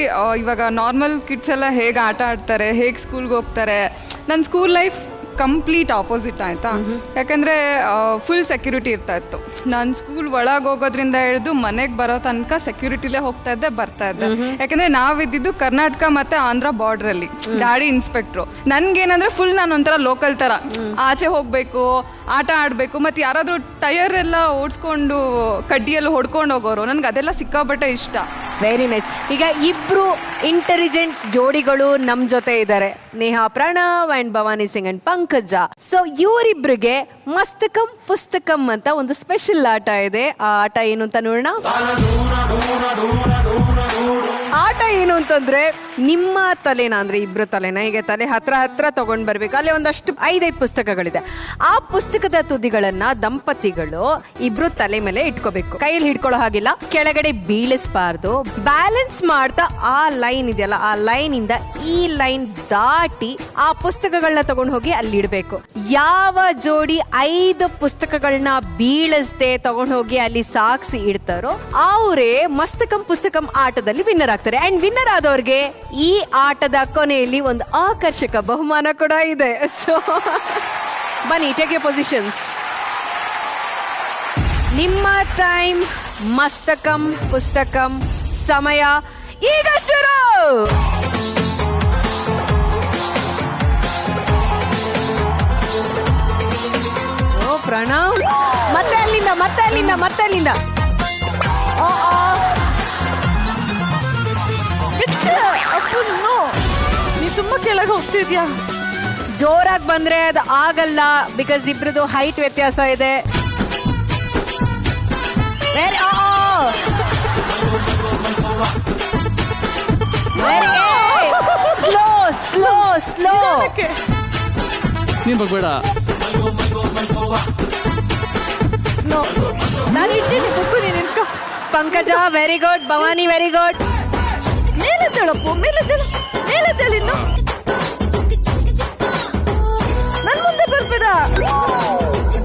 ಇವಾಗ ನಾರ್ಮಲ್ ಕಿಡ್ಸ್ ಎಲ್ಲ ಹೇಗೆ ಆಟ ಆಡ್ತಾರೆ, ಹೇಗೆ ಸ್ಕೂಲ್ಗೆ ಹೋಗ್ತಾರೆ, ನನ್ನ ಸ್ಕೂಲ್ ಲೈಫ್ ಕಂಪ್ಲೀಟ್ ಆಪೋಸಿಟ್ ಆಯ್ತಾ. ಯಾಕಂದ್ರೆ ಫುಲ್ ಸೆಕ್ಯೂರಿಟಿ ಇರ್ತಾ ಇತ್ತು. ನಾನು ಸ್ಕೂಲ್ ಒಳಗೆ ಹೋಗೋದ್ರಿಂದ ಹಿಡಿದು ಮನೆಗೆ ಬರೋ ತನಕ ಸೆಕ್ಯೂರಿಟಿಲೇ ಹೋಗ್ತಾ ಇದ್ದೆ, ಬರ್ತಾ ಇದ್ದೆ. ಯಾಕಂದ್ರೆ ನಾವಿದ್ದಿದ್ದು ಕರ್ನಾಟಕ ಮತ್ತೆ ಆಂಧ್ರ ಬಾರ್ಡರ್ ಅಲ್ಲಿ. Daddy inspector. ನನ್ಗೇನಂದ್ರೆ ಫುಲ್ ನಾನು ಒಂಥರ ಲೋಕಲ್ ತರ ಆಚೆ ಹೋಗ್ಬೇಕು, ಆಟ ಆಡ್ಬೇಕು, ಮತ್ತೆ ಯಾರಾದ್ರೂ ಟೈರ್ ಎಲ್ಲ ಓಡಿಸ್ಕೊಂಡು ಕಡ್ಡಿಯಲ್ಲಿ ಹೊಡ್ಕೊಂಡು ಹೋಗೋರು, ನನ್ಗೆ ಅದೆಲ್ಲ ಸಿಕ್ಕಾಪಟ್ಟೆ ಇಷ್ಟ. Very nice. ಈಗ ಇಬ್ರು ಇಂಟೆಲಿಜೆಂಟ್ ಜೋಡಿಗಳು ನಮ್ ಜೊತೆ ಇದ್ದಾರೆ, Neha Pranav and Bhavani Singh and Pankaja. So ಇವರಿಬ್ರಿಗೆ ಮಸ್ತಕಂ ಪುಸ್ತಕಂ ಅಂತ ಒಂದು ಸ್ಪೆಷಲ್ ಆಟ ಇದೆ. ಆ ಆಟ ಏನು ಅಂತ ನೋಡೋಣ. ಆಟ ಏನು ಅಂತಂದ್ರೆ, ನಿಮ್ಮ ತಲೆನ ಅಂದ್ರೆ ಇಬ್ರು ತಲೆನ ಹೀಗೆ ತಲೆ ಹತ್ರ ತಗೊಂಡ್ ಬರ್ಬೇಕು. ಅಲ್ಲಿ ಒಂದಷ್ಟು 5 ಪುಸ್ತಕಗಳಿದೆ. ಆ ಪುಸ್ತಕದ ತುದಿಗಳನ್ನ ದಂಪತಿಗಳು ಇಬ್ರು ತಲೆ ಮೇಲೆ ಇಟ್ಕೋಬೇಕು. ಕೈಯಲ್ಲಿ ಹಿಡ್ಕೊಳ್ಳೋ ಹಾಗಿಲ್ಲ, ಕೆಳಗಡೆ ಬೀಳಿಸಬಾರ್ದು. ಬ್ಯಾಲೆನ್ಸ್ ಮಾಡ್ತಾ ಆ ಲೈನ್ ಇದೆಯಲ್ಲ, ಆ ಲೈನ್ ಇಂದ ಈ ಲೈನ್ ದಾಟಿ ಆ ಪುಸ್ತಕಗಳನ್ನ ತಗೊಂಡು ಹೋಗಿ ಅಲ್ಲಿ ಇಡ್ಬೇಕು. ಯಾವ ಜೋಡಿ 5 ಪುಸ್ತಕಗಳನ್ನ ಬೀಳಿಸದೆ ತಗೊಂಡು ಹೋಗಿ ಅಲ್ಲಿ ಸಾಕ್ಸಿ ಇಡ್ತಾರೋ ಅವರೇ ಮಸ್ತಕಂ ಪುಸ್ತಕಂ ಆಟದಲ್ಲಿ ವಿನ್ನರ್ ಆಗ್ತಾರೆ. ಅಂಡ್ ವಿನ್ನರ್ ಆದವ್ರಿಗೆ ಈ ಆಟದ ಕೊನೆಯಲ್ಲಿ ಒಂದು ಆಕರ್ಷಕ ಬಹುಮಾನ ಕೂಡ ಇದೆ. ಸೊ ಬನ್ನಿ, ಟೇಕ್ ಯುವರ್ ಪೊಸಿಷನ್ಸ್. ನಿಮ್ಮ ಟೈಮ್ ಮಸ್ತಕಂ ಪುಸ್ತಕಂ ಸಮಯ ಈಗ ಶುರು. ಓ ಪ್ರಣವ್, ಮತ್ತೆ ಅಲ್ಲಿಂದ ನೀ ತುಂಬಾ ಕೆಳಗೆ ಹೋಗ್ತಿದ್ಯಾ. ಜೋರಾಗಿ ಬಂದ್ರೆ ಅದು ಆಗಲ್ಲ, ಬಿಕಾಸ್ ಇಬ್ರದು ಹೈಟ್ ವ್ಯತ್ಯಾಸ ಇದೆ. ಸ್ಲೋ ನೀನ್ ಬಗ್ಬೇಡ. ನಾನು ಇದ್ದೀನಿ ಬುಕ್ಕು, ನೀನು ನಿಂತ್ಕೋ. Pankaja very good, Bhavani very good. ಮೇಲೆ ಇನ್ನು ನನ್ ಮುಂದೆ ಬರ್ಬೇಡ.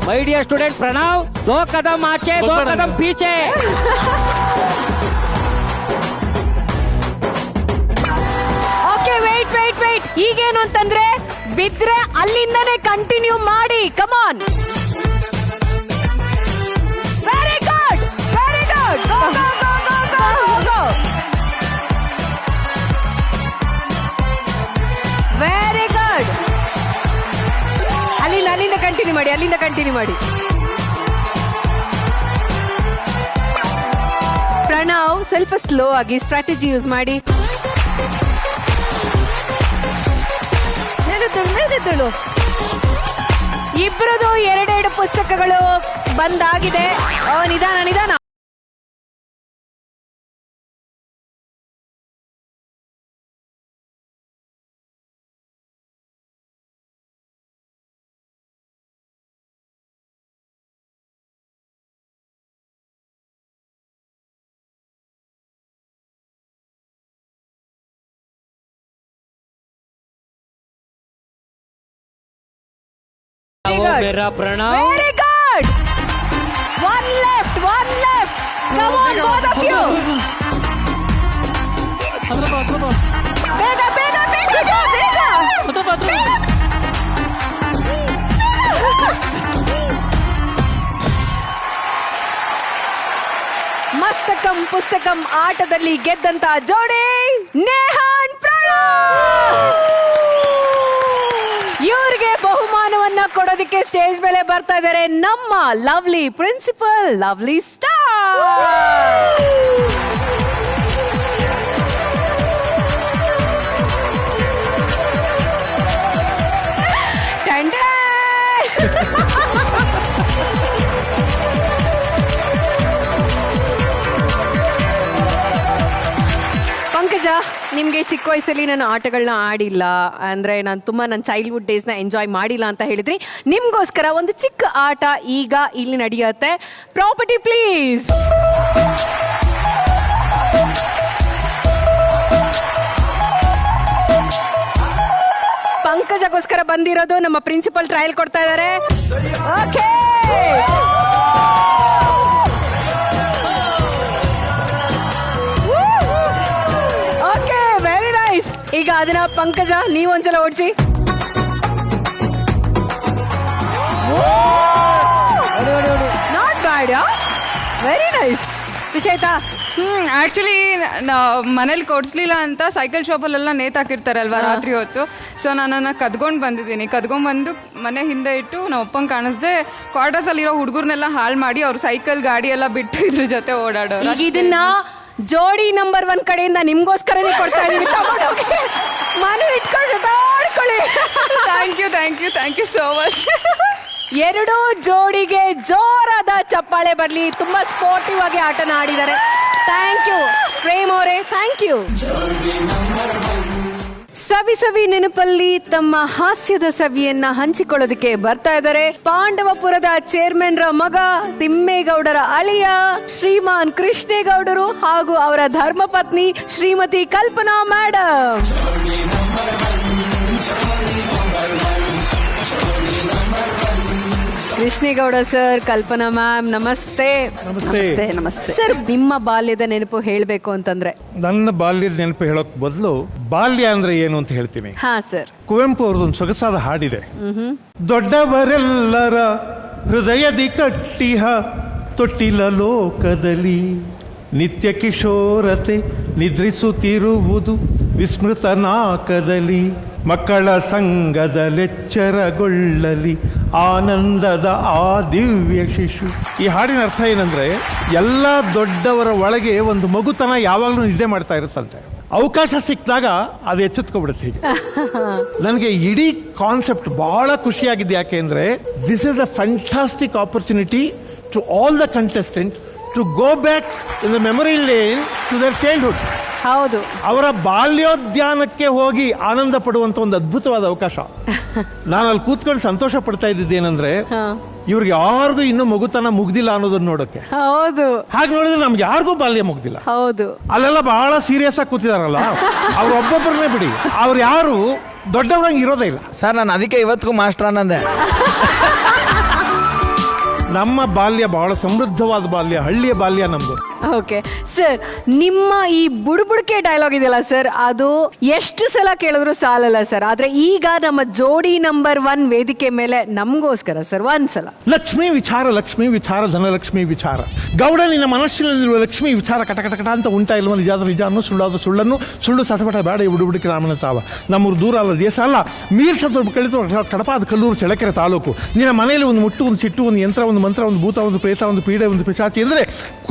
ಮೈ ಡಿಯರ್ ಸ್ಟೂಡೆಂಟ್ ಪ್ರಣವ್, 2 ಕದಂ ಆಚೆ 2 ಕದಂ ಪೀಚೆ. Okay, wait. ಈಗೇನು ಅಂತಂದ್ರೆ, ಬಿದ್ರೆ ಅಲ್ಲಿಂದನೇ ಕಂಟಿನ್ಯೂ ಮಾಡಿ. Come on, very good. Go. Very good. ಅಲ್ಲಿಂದ ಕಂಟಿನ್ಯೂ ಮಾಡಿ. ಪ್ರಣವ್ ಸ್ವಲ್ಪ ಸ್ಲೋ ಆಗಿ ಸ್ಟ್ರಾಟಜಿ ಯೂಸ್ ಮಾಡಿ. ಮೇಲೆತ್ತಳು. ಇಬ್ಬರದು 2 ಪುಸ್ತಕಗಳು ಬಂದಾಗಿದೆ. ನಿಧಾನ. मेरा Pranav. Very good. One left. Come on, both of you. ಬೇಗ ಬೇಗ ಬೇಗ ಬೇಗ. ಮಸ್ತಕಂ ಪುಸ್ತಕಂ ಆಟದಲ್ಲಿ ಗೆದ್ದಂತ ಜೋಡಿ ನೇಹಾನ್ ಪ್ರಣವ್. ಇವ್ರಿಗೆ ಬಹುಮಾನವನ್ನ ಕೊಡೋದಕ್ಕೆ ಸ್ಟೇಜ್ ಮೇಲೆ ಬರ್ತಾ ಇದ್ದಾರೆ ನಮ್ಮ ಲವ್ಲಿ ಪ್ರಿನ್ಸಿಪಲ್ ಲವ್ಲಿ ಸ್ಟಾರ್. ಪಂಕಜ, ನಿಮ್ಗೆ ಚಿಕ್ಕ ವಯಸ್ಸಲ್ಲಿ ನಾನು ಆಟಗಳನ್ನ ಆಡಿಲ್ಲ ಅಂದ್ರೆ ನಾನು ತುಂಬಾ ನನ್ನ ಚೈಲ್ಡ್ಹುಡ್ ಡೇಸ್ನ ಎಂಜಾಯ್ ಮಾಡಿಲ್ಲ ಅಂತ ಹೇಳಿದ್ರಿ. ನಿಮ್ಗೋಸ್ಕರ ಒಂದು ಚಿಕ್ಕ ಆಟ ಈಗ ಇಲ್ಲಿ ನಡೆಯುತ್ತೆ. Property please. ಪಂಕಜಗೋಸ್ಕರ ಬಂದಿರೋದು ನಮ್ಮ ಪ್ರಿನ್ಸಿಪಲ್ ಟ್ರಯಲ್ ಕೊಡ್ತಾ ಇದ್ದಾರೆ. ಓಕೆ, ಈಗ ಅದನ್ನ ಪಂಕಜ ನೀವೊಂದ್ಸಲ ಓಡಿಸಿ. Not bad, very nice. ವಿಷಯತಾ? ಆಕ್ಚುಲಿ ಮನೇಲಿ ಕೊಡ್ಸ್ಲಿಲ್ಲ ಅಂತ ಸೈಕಲ್ ಶಾಪಲ್ಲೆಲ್ಲ ನೇತಾಕಿರ್ತಾರಲ್ವಾ ರಾತ್ರಿ ಹೊತ್ತು. ಸೊ ನಾನನ್ನ ಕದ್ಕೊಂಡು ಬಂದಿದ್ದೀನಿ. ಕದ್ಕೊಂಡ್ಬಂದು ಮನೆ ಹಿಂದೆ ಇಟ್ಟು ನಮ್ಮ ಅಪ್ಪಂಗೆ ಕಾಣಿಸ್ದೆ ಕ್ವಾರ್ಟರ್ಸ್ ಅಲ್ಲಿರೋ ಹುಡುಗರ್ನೆಲ್ಲ ಹಾಳು ಮಾಡಿ ಅವ್ರ ಸೈಕಲ್ ಗಾಡಿ ಎಲ್ಲ ಬಿಟ್ಟು ಇದ್ರ ಜೊತೆ ಓಡಾಡೋ. ಇದನ್ನ ಜೋಡಿ ನಂಬರ್ 1 ಕಡೆಯಿಂದ ನಿಮ್ಗೋಸ್ಕರನೇ ಕೊಡ್ತಾ ಇದೀವಿ. ಮನೆ ಇಟ್ಕೊಂಡು ಆಡ್ಕೊಳ್ಳಿ. Thank you so much. ಎರಡು ಜೋಡಿಗೆ ಜೋರಾದ ಚಪ್ಪಾಳೆ ಬರ್ಲಿ. ತುಂಬಾ ಸ್ಪೋರ್ಟಿವ್ ಆಗಿ ಆಟನ ಆಡಿದ್ದಾರೆ. ಥ್ಯಾಂಕ್ ಯು ಪ್ರೇಮ್ ಅವರೇ, ಥ್ಯಾಂಕ್ ಯು. ಸವಿ ಸವಿ ನೆನಪಲ್ಲಿ ತಮ್ಮ ಹಾಸ್ಯದ ಸವಿಯನ್ನ ಹಂಚಿಕೊಳ್ಳೋದಕ್ಕೆ ಬರ್ತಾ ಇದ್ದಾರೆ ಪಾಂಡವಪುರದ ಚೇರ್ಮನ್ ರ ಮಗ ತಿಮ್ಮೇಗೌಡರ ಅಳಿಯ ಶ್ರೀಮಾನ್ ಕೃಷ್ಣೇಗೌಡರು ಹಾಗೂ ಅವರ ಧರ್ಮಪತ್ನಿ ಶ್ರೀಮತಿ ಕಲ್ಪನಾ ಮೇಡಮ್. ಕೃಷ್ಣೇಗೌಡ ಸರ್, ಕಲ್ಪನಾ ಮ್ಯಾಮ್, ನಮಸ್ತೆ. ನಮಸ್ತೆ ಸರ್. ನಿಮ್ಮ ಬಾಲ್ಯದ ನೆನಪು ಹೇಳಬೇಕು ಅಂತಂದ್ರೆ? ನನ್ನ ಬಾಲ್ಯದ ನೆನಪು ಹೇಳೋಕ್ ಬದಲು ಬಾಲ್ಯ ಅಂದ್ರೆ ಏನು ಅಂತ ಹೇಳ್ತೀನಿ. ಹಾ ಸರ್. ಕುವೆಂಪು ಅವ್ರದ್ದೊಂದು ಸೊಗಸಾದ ಹಾಡಿದೆ. ದೊಡ್ಡವರೆಲ್ಲರ ಹೃದಯದಿ ಕಟ್ಟಿಹ ತೊಟ್ಟಿಲ ಲೋಕದಲ್ಲಿ ನಿತ್ಯ ಕಿಶೋರತೆ ನಿದ್ರಿಸುತ್ತಿರುವುದು ವಿಸ್ಮೃತ ನಾಕದಲ್ಲಿ ಮಕ್ಕಳ ಸಂಗದಲೆಚ್ಚರಗೊಳ್ಳಲಿ ಆನಂದದ ಆ ದಿವ್ಯ ಶಿಶು. ಈ ಹಾಡಿನ ಅರ್ಥ ಏನಂದ್ರೆ ಎಲ್ಲ ದೊಡ್ಡವರ ಒಳಗೆ ಒಂದು ಮಗುತನ ಯಾವಾಗಲೂ ನಿದ್ದೆ ಮಾಡ್ತಾ ಇರುತ್ತಂತೆ. ಅವಕಾಶ ಸಿಕ್ಕಿದಾಗ ಅದು ಎಚ್ಚೆತ್ಕೊಬಿಡುತ್ತೆ. ಹೀಗೆ ನನಗೆ ಇಡೀ ಕಾನ್ಸೆಪ್ಟ್ ಬಹಳ ಖುಷಿಯಾಗಿದೆ. ಯಾಕೆ ಅಂದ್ರೆ this is a fantastic opportunity to all the contestant to go back in the memory lane to their childhood. ಹೌದು, ಅವರ ಬಾಲ್ಯೋದ್ಯಾನಕ್ಕೆ ಹೋಗಿ ಆನಂದ ಪಡುವಂತ ಒಂದು ಅದ್ಭುತವಾದ ಅವಕಾಶ. ನಾನು ಅಲ್ಲಿ ಕೂತ್ಕೊಂಡು ಸಂತೋಷ ಪಡ್ತಾ ಇದ್ದಿದ್ದೇನೆಂದ್ರೆ ಇವ್ರಿಗೆ ಯಾರಿಗೂ ಇನ್ನೂ ಮಗುತನ ಮುಗ್ದಿಲ್ಲ ಅನ್ನೋದನ್ನ ನೋಡಕ್ಕೆ. ಹೌದು, ಹಾಗೆ ನೋಡಿದ್ರೆ ನಮ್ಗೆ ಯಾರಿಗೂ ಬಾಲ್ಯ ಮುಗ್ದಿಲ್ಲ. ಹೌದು, ಅಲ್ಲೆಲ್ಲ ಬಹಳ ಸೀರಿಯಸ್ ಆಗಿ ಕೂತಿದಾರಲ್ಲ, ಅವ್ರ ಒಬ್ಬೊಬ್ಬರನ್ನೇ ಬಿಡಿ, ಅವ್ರು ಯಾರು ದೊಡ್ಡವ್ರಂಗೆ ಇರೋದೇ ಇಲ್ಲ. ಸರ್, ನಾನು ಅದಕ್ಕೆ ಇವತ್ತಿಗೂ ಮಾಸ್ಟರ್ ಅನ್ನಂದೆ. ನಮ್ಮ ಬಾಲ್ಯ ಬಹಳ ಸಮೃದ್ಧವಾದ ಬಾಲ್ಯ, ಹಳ್ಳಿಯ ಬಾಲ್ಯ ನಮ್ದು. ಓಕೆ ಸರ್, ನಿಮ್ಮ ಈ ಬುಡುಬುಡಿಕೆ ಡೈಲಾಗ್ ಇದೆಯಲ್ಲ ಸರ್, ಅದು ಎಷ್ಟು ಸಲ ಕೇಳಿದ್ರು ಸಾಲಲ್ಲ ಸರ್. ಆದ್ರೆ ಈಗ ನಮ್ಮ ಜೋಡಿ ನಂಬರ್ 1 ವೇದಿಕೆ ಮೇಲೆ ನಮಗೋಸ್ಕರ ಸರ್ ಒಂದ್ಸಲ ಲಕ್ಷ್ಮೀ ವಿಚಾರ, ಲಕ್ಷ್ಮೀ ವಿಚಾರ, ಧನಲಕ್ಷ್ಮಿ ವಿಚಾರ. ಗೌಡ ನಿನ್ನ ಮನಸ್ಸಿನಲ್ಲಿರುವ ಲಕ್ಷ್ಮೀ ವಿಚಾರ ಕಟಕಟಕಟ ಅಂತ ಉಂಟಾ ಇಲ್ವ? ನಿಜಾದ ನಿಜಾನು, ಸುಳ್ಳಾದ ಸುಳ್ಳನ್ನು, ಸುಳ್ಳು ತಟಪಟ ಬೇಡ ಈ ಬುಡುಬುಡಿಕೆ ರಾಮನ ತಾವ. ನಮ್ಮೂರು ದೂರ ಅಲ್ಲ, ದೇಶ ಅಲ್ಲ, ಮೀರ್ಸದ ಕಳಿತು ಕಡಪಾದ ಕಲ್ಲೂರು ಚಳ್ಳಕೆರೆ ತಾಲೂಕು. ನಿನ್ನ ಮನೆಯಲ್ಲಿ ಒಂದು ಮುಟ್ಟು, ಒಂದು ಚಿಟ್ಟು, ಒಂದು ಯಂತ್ರ, ಒಂದು ಮಂತ್ರ, ಒಂದು ಭೂತ, ಒಂದು ಪ್ರೇತ, ಒಂದು ಪೀಡೆ, ಒಂದು ಪಿಶಾಚಿ ಅಂದ್ರೆ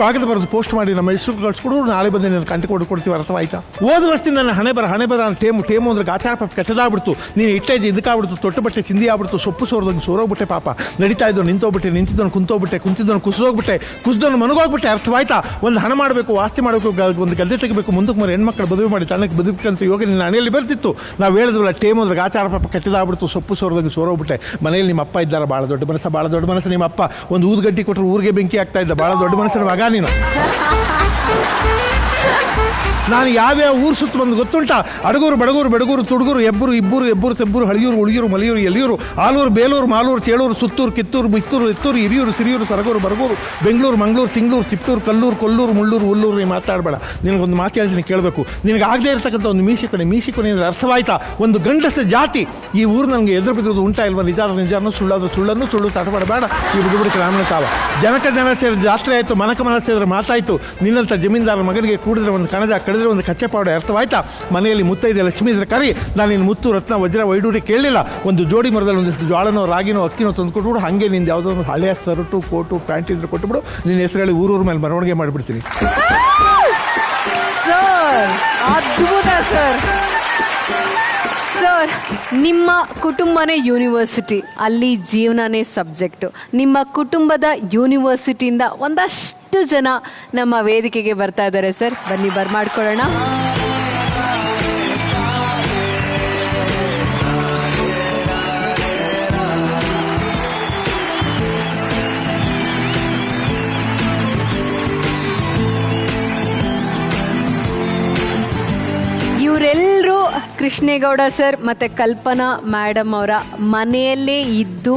ಕಾಗದ ಬರೆದು ಪೋಸ್ಟ್ ಮಾಡಿ ನಮ್ಮ ಹೆಸರು ಕಳ್ಸ್ಕೊಡು, ನಾಳೆ ಬಂದು ನನ್ನ ಕಂಟಿ ಕೊಡ್ತೀವಿ. ಅರ್ಥವಾಯ್ತಾ? ಓದ ವರ್ಷದಿಂದ ನನ್ನ ಹಣೆ ಬರ ಟೇಮು ಅಂದ್ರೆ ಗಾಚಾರ ಪಾಪ ಕೆಟ್ಟದಾಗ್ಬಿಡ್ತು. ನೀನು ಇಟ್ಟೇಜ್ ಇದಕ್ಕಾಗ್ಬಿಡ್ತು, ತೊಟ್ಟು ಬಟ್ಟೆ ಚಿಂದಿ ಆಗ್ಬಿಡ್ತು, ಸೊಪ್ಪು ಸೋರ್ದಂಗೆ ಸೋರೋಗ್ಬಿಟ್ಟೆ ಪಾಪ. ನಡೀತಾ ಇದ್ದೋ ನಿಂತೋಗ್ಬಿಟ್ಟೆ, ನಿಂತಿದ್ದವನು ಕುಂತೋಗ್ಬಿಟ್ಟೆ, ಕುಂತಿದ್ದವನು ಕುಸಿದೋಗ್ಬಿಟ್ಟೆ, ಕುಸಿದವನು ಮನಗೋಗ್ಬಿಟ್ಟೆ. ಅರ್ಥವಾಯ್ತಾ? ಒಂದು ಹಣ ಮಾಡಬೇಕು, ಆಸ್ತಿ ಮಾಡಬೇಕು, ಒಂದು ಗದ್ದೆ ತೆಗಬೇಕು, ಮುಂದಕ್ಕೆ ಮರ ಹೆಣ್ಮಕ್ಳು ಮದುವೆ ಮಾಡಿ ತನಕ್ಕೆ ಬದುಕಂತ ಯೋಗ ನಿನ್ನ ಹಣೆಯಲ್ಲಿ ಬರ್ತಿತ್ತು. ನಾವು ಹೇಳಿದ್ವಲ್ಲ, ಟೇಮು ಅಂದ್ರೆ ಗಾಚಾರ ಪಾಪ ಕೆಟ್ಟದಾಗ್ಬಿಡ್ತು, ಸೊಪ್ಪು ಸೋರ್ದಂಗೆ ಸೋರೋಗ್ಬಿಟ್ಟೆ. ಮನೆಯಲ್ಲಿ ನಿಮ್ಮ ಅಪ್ಪ ಇದ್ದಾರೆ, ಭಾಳ ದೊಡ್ಡ ಮನಸ್ಸು, ಭಾಳ ದೊಡ್ಡ ಮನಸ್ಸು. ನಿಮ್ಮ ಅಪ್ಪ ಒಂದು ಊದ್ಗಡ್ಡಿ ಕೊಟ್ಟರು ಊರಿಗೆ ಬೆಂಕಿ ಆಗ್ತಾ ಇದ್ದ, ಭಾಳ ದೊಡ್ಡ ಮನಸ್ಸಿನ ಮಗ ನೀನು. ನಾನು ಯಾವ್ಯಾವ ಊರು ಸುತ್ತ ಬಂದು ಗೊತ್ತುಂಟಾ? ಅಡಗೂರು, ಬಡಗೂರು, ಬೆಡಗೂರು, ತುಡುಗೂರು, ಎಬ್ಬರು, ಇಬ್ಬರು, ಎಬ್ಬರು, ತೆಬ್ಬೂರು, ಹಳಿಯೂರು, ಉಳಿಯೂರು, ಮಲಿಯೂರು, ಎಲಿಯೂರು, ಆಲೂರು, ಬೇಲೂರು, ಮಾಲೂರು, ಚೇಳೂರು, ಸುತ್ತೂರು, ಕಿತ್ತೂರು, ಮಿತ್ತೂರು, ಎತ್ತೂರು, ಹಿರಿಯೂರು, ಸಿರಿಯೂರು, ಸರಗೂರು, ಬರಗೂರು, ಬೆಂಗಳೂರು, ಮಂಗಳೂರು, ತಿಂಗಳೂರು, ತಿಪ್ಟೂರು, ಕಲ್ಲೂರು, ಕೊಲ್ಲೂರು, ಮುಳ್ಳೂರು, ಉಲ್ಲೂರು. ನೀನು ಮಾತಾಡಬೇಡ. ನಿನಗೊಂದು ಮಾತು ಹೇಳ್ತೀನಿ, ಕೇಳಬೇಕು. ನಿನಗೆ ಆಗದೆ ಇರತಕ್ಕಂಥ ಒಂದು ಮೀಶಿಕೊನೆ ಅಂದರೆ ಅರ್ಥವಾಯ್ತಾ? ಒಂದು ಗಂಡಸ ಜಾತಿ ಈ ಊರು ನನಗೆ ಎದುರು ಬಿದ್ದೋದು ಉಂಟಾ ಇಲ್ವಾ? ನಿಜಾನು ಸುಳ್ಳಾದ್ರು ಸುಳ್ಳನ್ನು, ಸುಳ್ಳು ತಟಪಡಬೇಡ. ಈ ಬುಡುಬುಡಿಕೆ ರಾಮನ ತಾವ ಜನ ಸೇರಿ ಜಾತ್ರೆ ಆಯಿತು, ಮನಕ ಸೇರಿದ್ರೆ ಮಾತಾಯಿತು. ನಿನ್ನಂಥ ಜಮೀನ್ದಾರ ಮಗನಿಗೆ ಕೂಡಿದ್ರೆ ಒಂದು ಕಣಜ, ಕಳೆದ್ರೆ ಒಂದು ಕಚ್ಚೆ ಪಾವಡೆ. ಅರ್ಥವಾಯ್ತಾ? ಮನೆಯಲ್ಲಿ ಮುತ್ತೈದೆ ಲಕ್ಷ್ಮೀ ಇದ್ರೆ ಕರಿ. ನಾನು ನಿನ್ನ ಮುತ್ತು, ರತ್ನ, ವಜ್ರ, ವೈಡೂರಿ ಕೇಳಲಿಲ್ಲ. ಒಂದು ಜೋಡಿ ಮರದಲ್ಲಿ ಒಂದಿಷ್ಟು ಜ್ವಾಳನೋ, ರಾಗಿನೋ, ಅಕ್ಕಿನೋ ತಂದುಕೊಟ್ಬಿಡು. ಹಾಗೆ ನಿಂದು ಯಾವುದೋ ಒಂದು ಹಳೆಯ ಸರಟು, ಕೋಟು, ಪ್ಯಾಂಟ್ ಇದ್ರೆ ಕೊಟ್ಟುಬಿಡು. ನಿನ್ನ ಹೆಸರಲ್ಲಿ ಊರೂರ ಮೇಲೆ ಮೆರವಣಿಗೆ ಮಾಡಿಬಿಡ್ತೀನಿ. ಸರ್, ಅದ್ಭುತ ಸರ್. ಸರ್, ನಿಮ್ಮ ಕುಟುಂಬನೇ ಯೂನಿವರ್ಸಿಟಿ, ಅಲ್ಲಿ ಜೀವನನೇ ಸಬ್ಜೆಕ್ಟು. ನಿಮ್ಮ ಕುಟುಂಬದ ಯೂನಿವರ್ಸಿಟಿಯಿಂದ ಒಂದಷ್ಟು ಜನ ನಮ್ಮ ವೇದಿಕೆಗೆ ಬರ್ತಾ ಇದ್ದಾರೆ ಸರ್. ಬನ್ನಿ ಬರ್ಮಾಡ್ಕೊಳ್ಳೋಣ. ಇವರೆಲ್ಲರೂ ಕೃಷ್ಣೇಗೌಡ ಸರ್ ಮತ್ತು ಕಲ್ಪನಾ ಮೇಡಮ್ ಅವರ ಮನೆಯಲ್ಲೇ ಇದ್ದು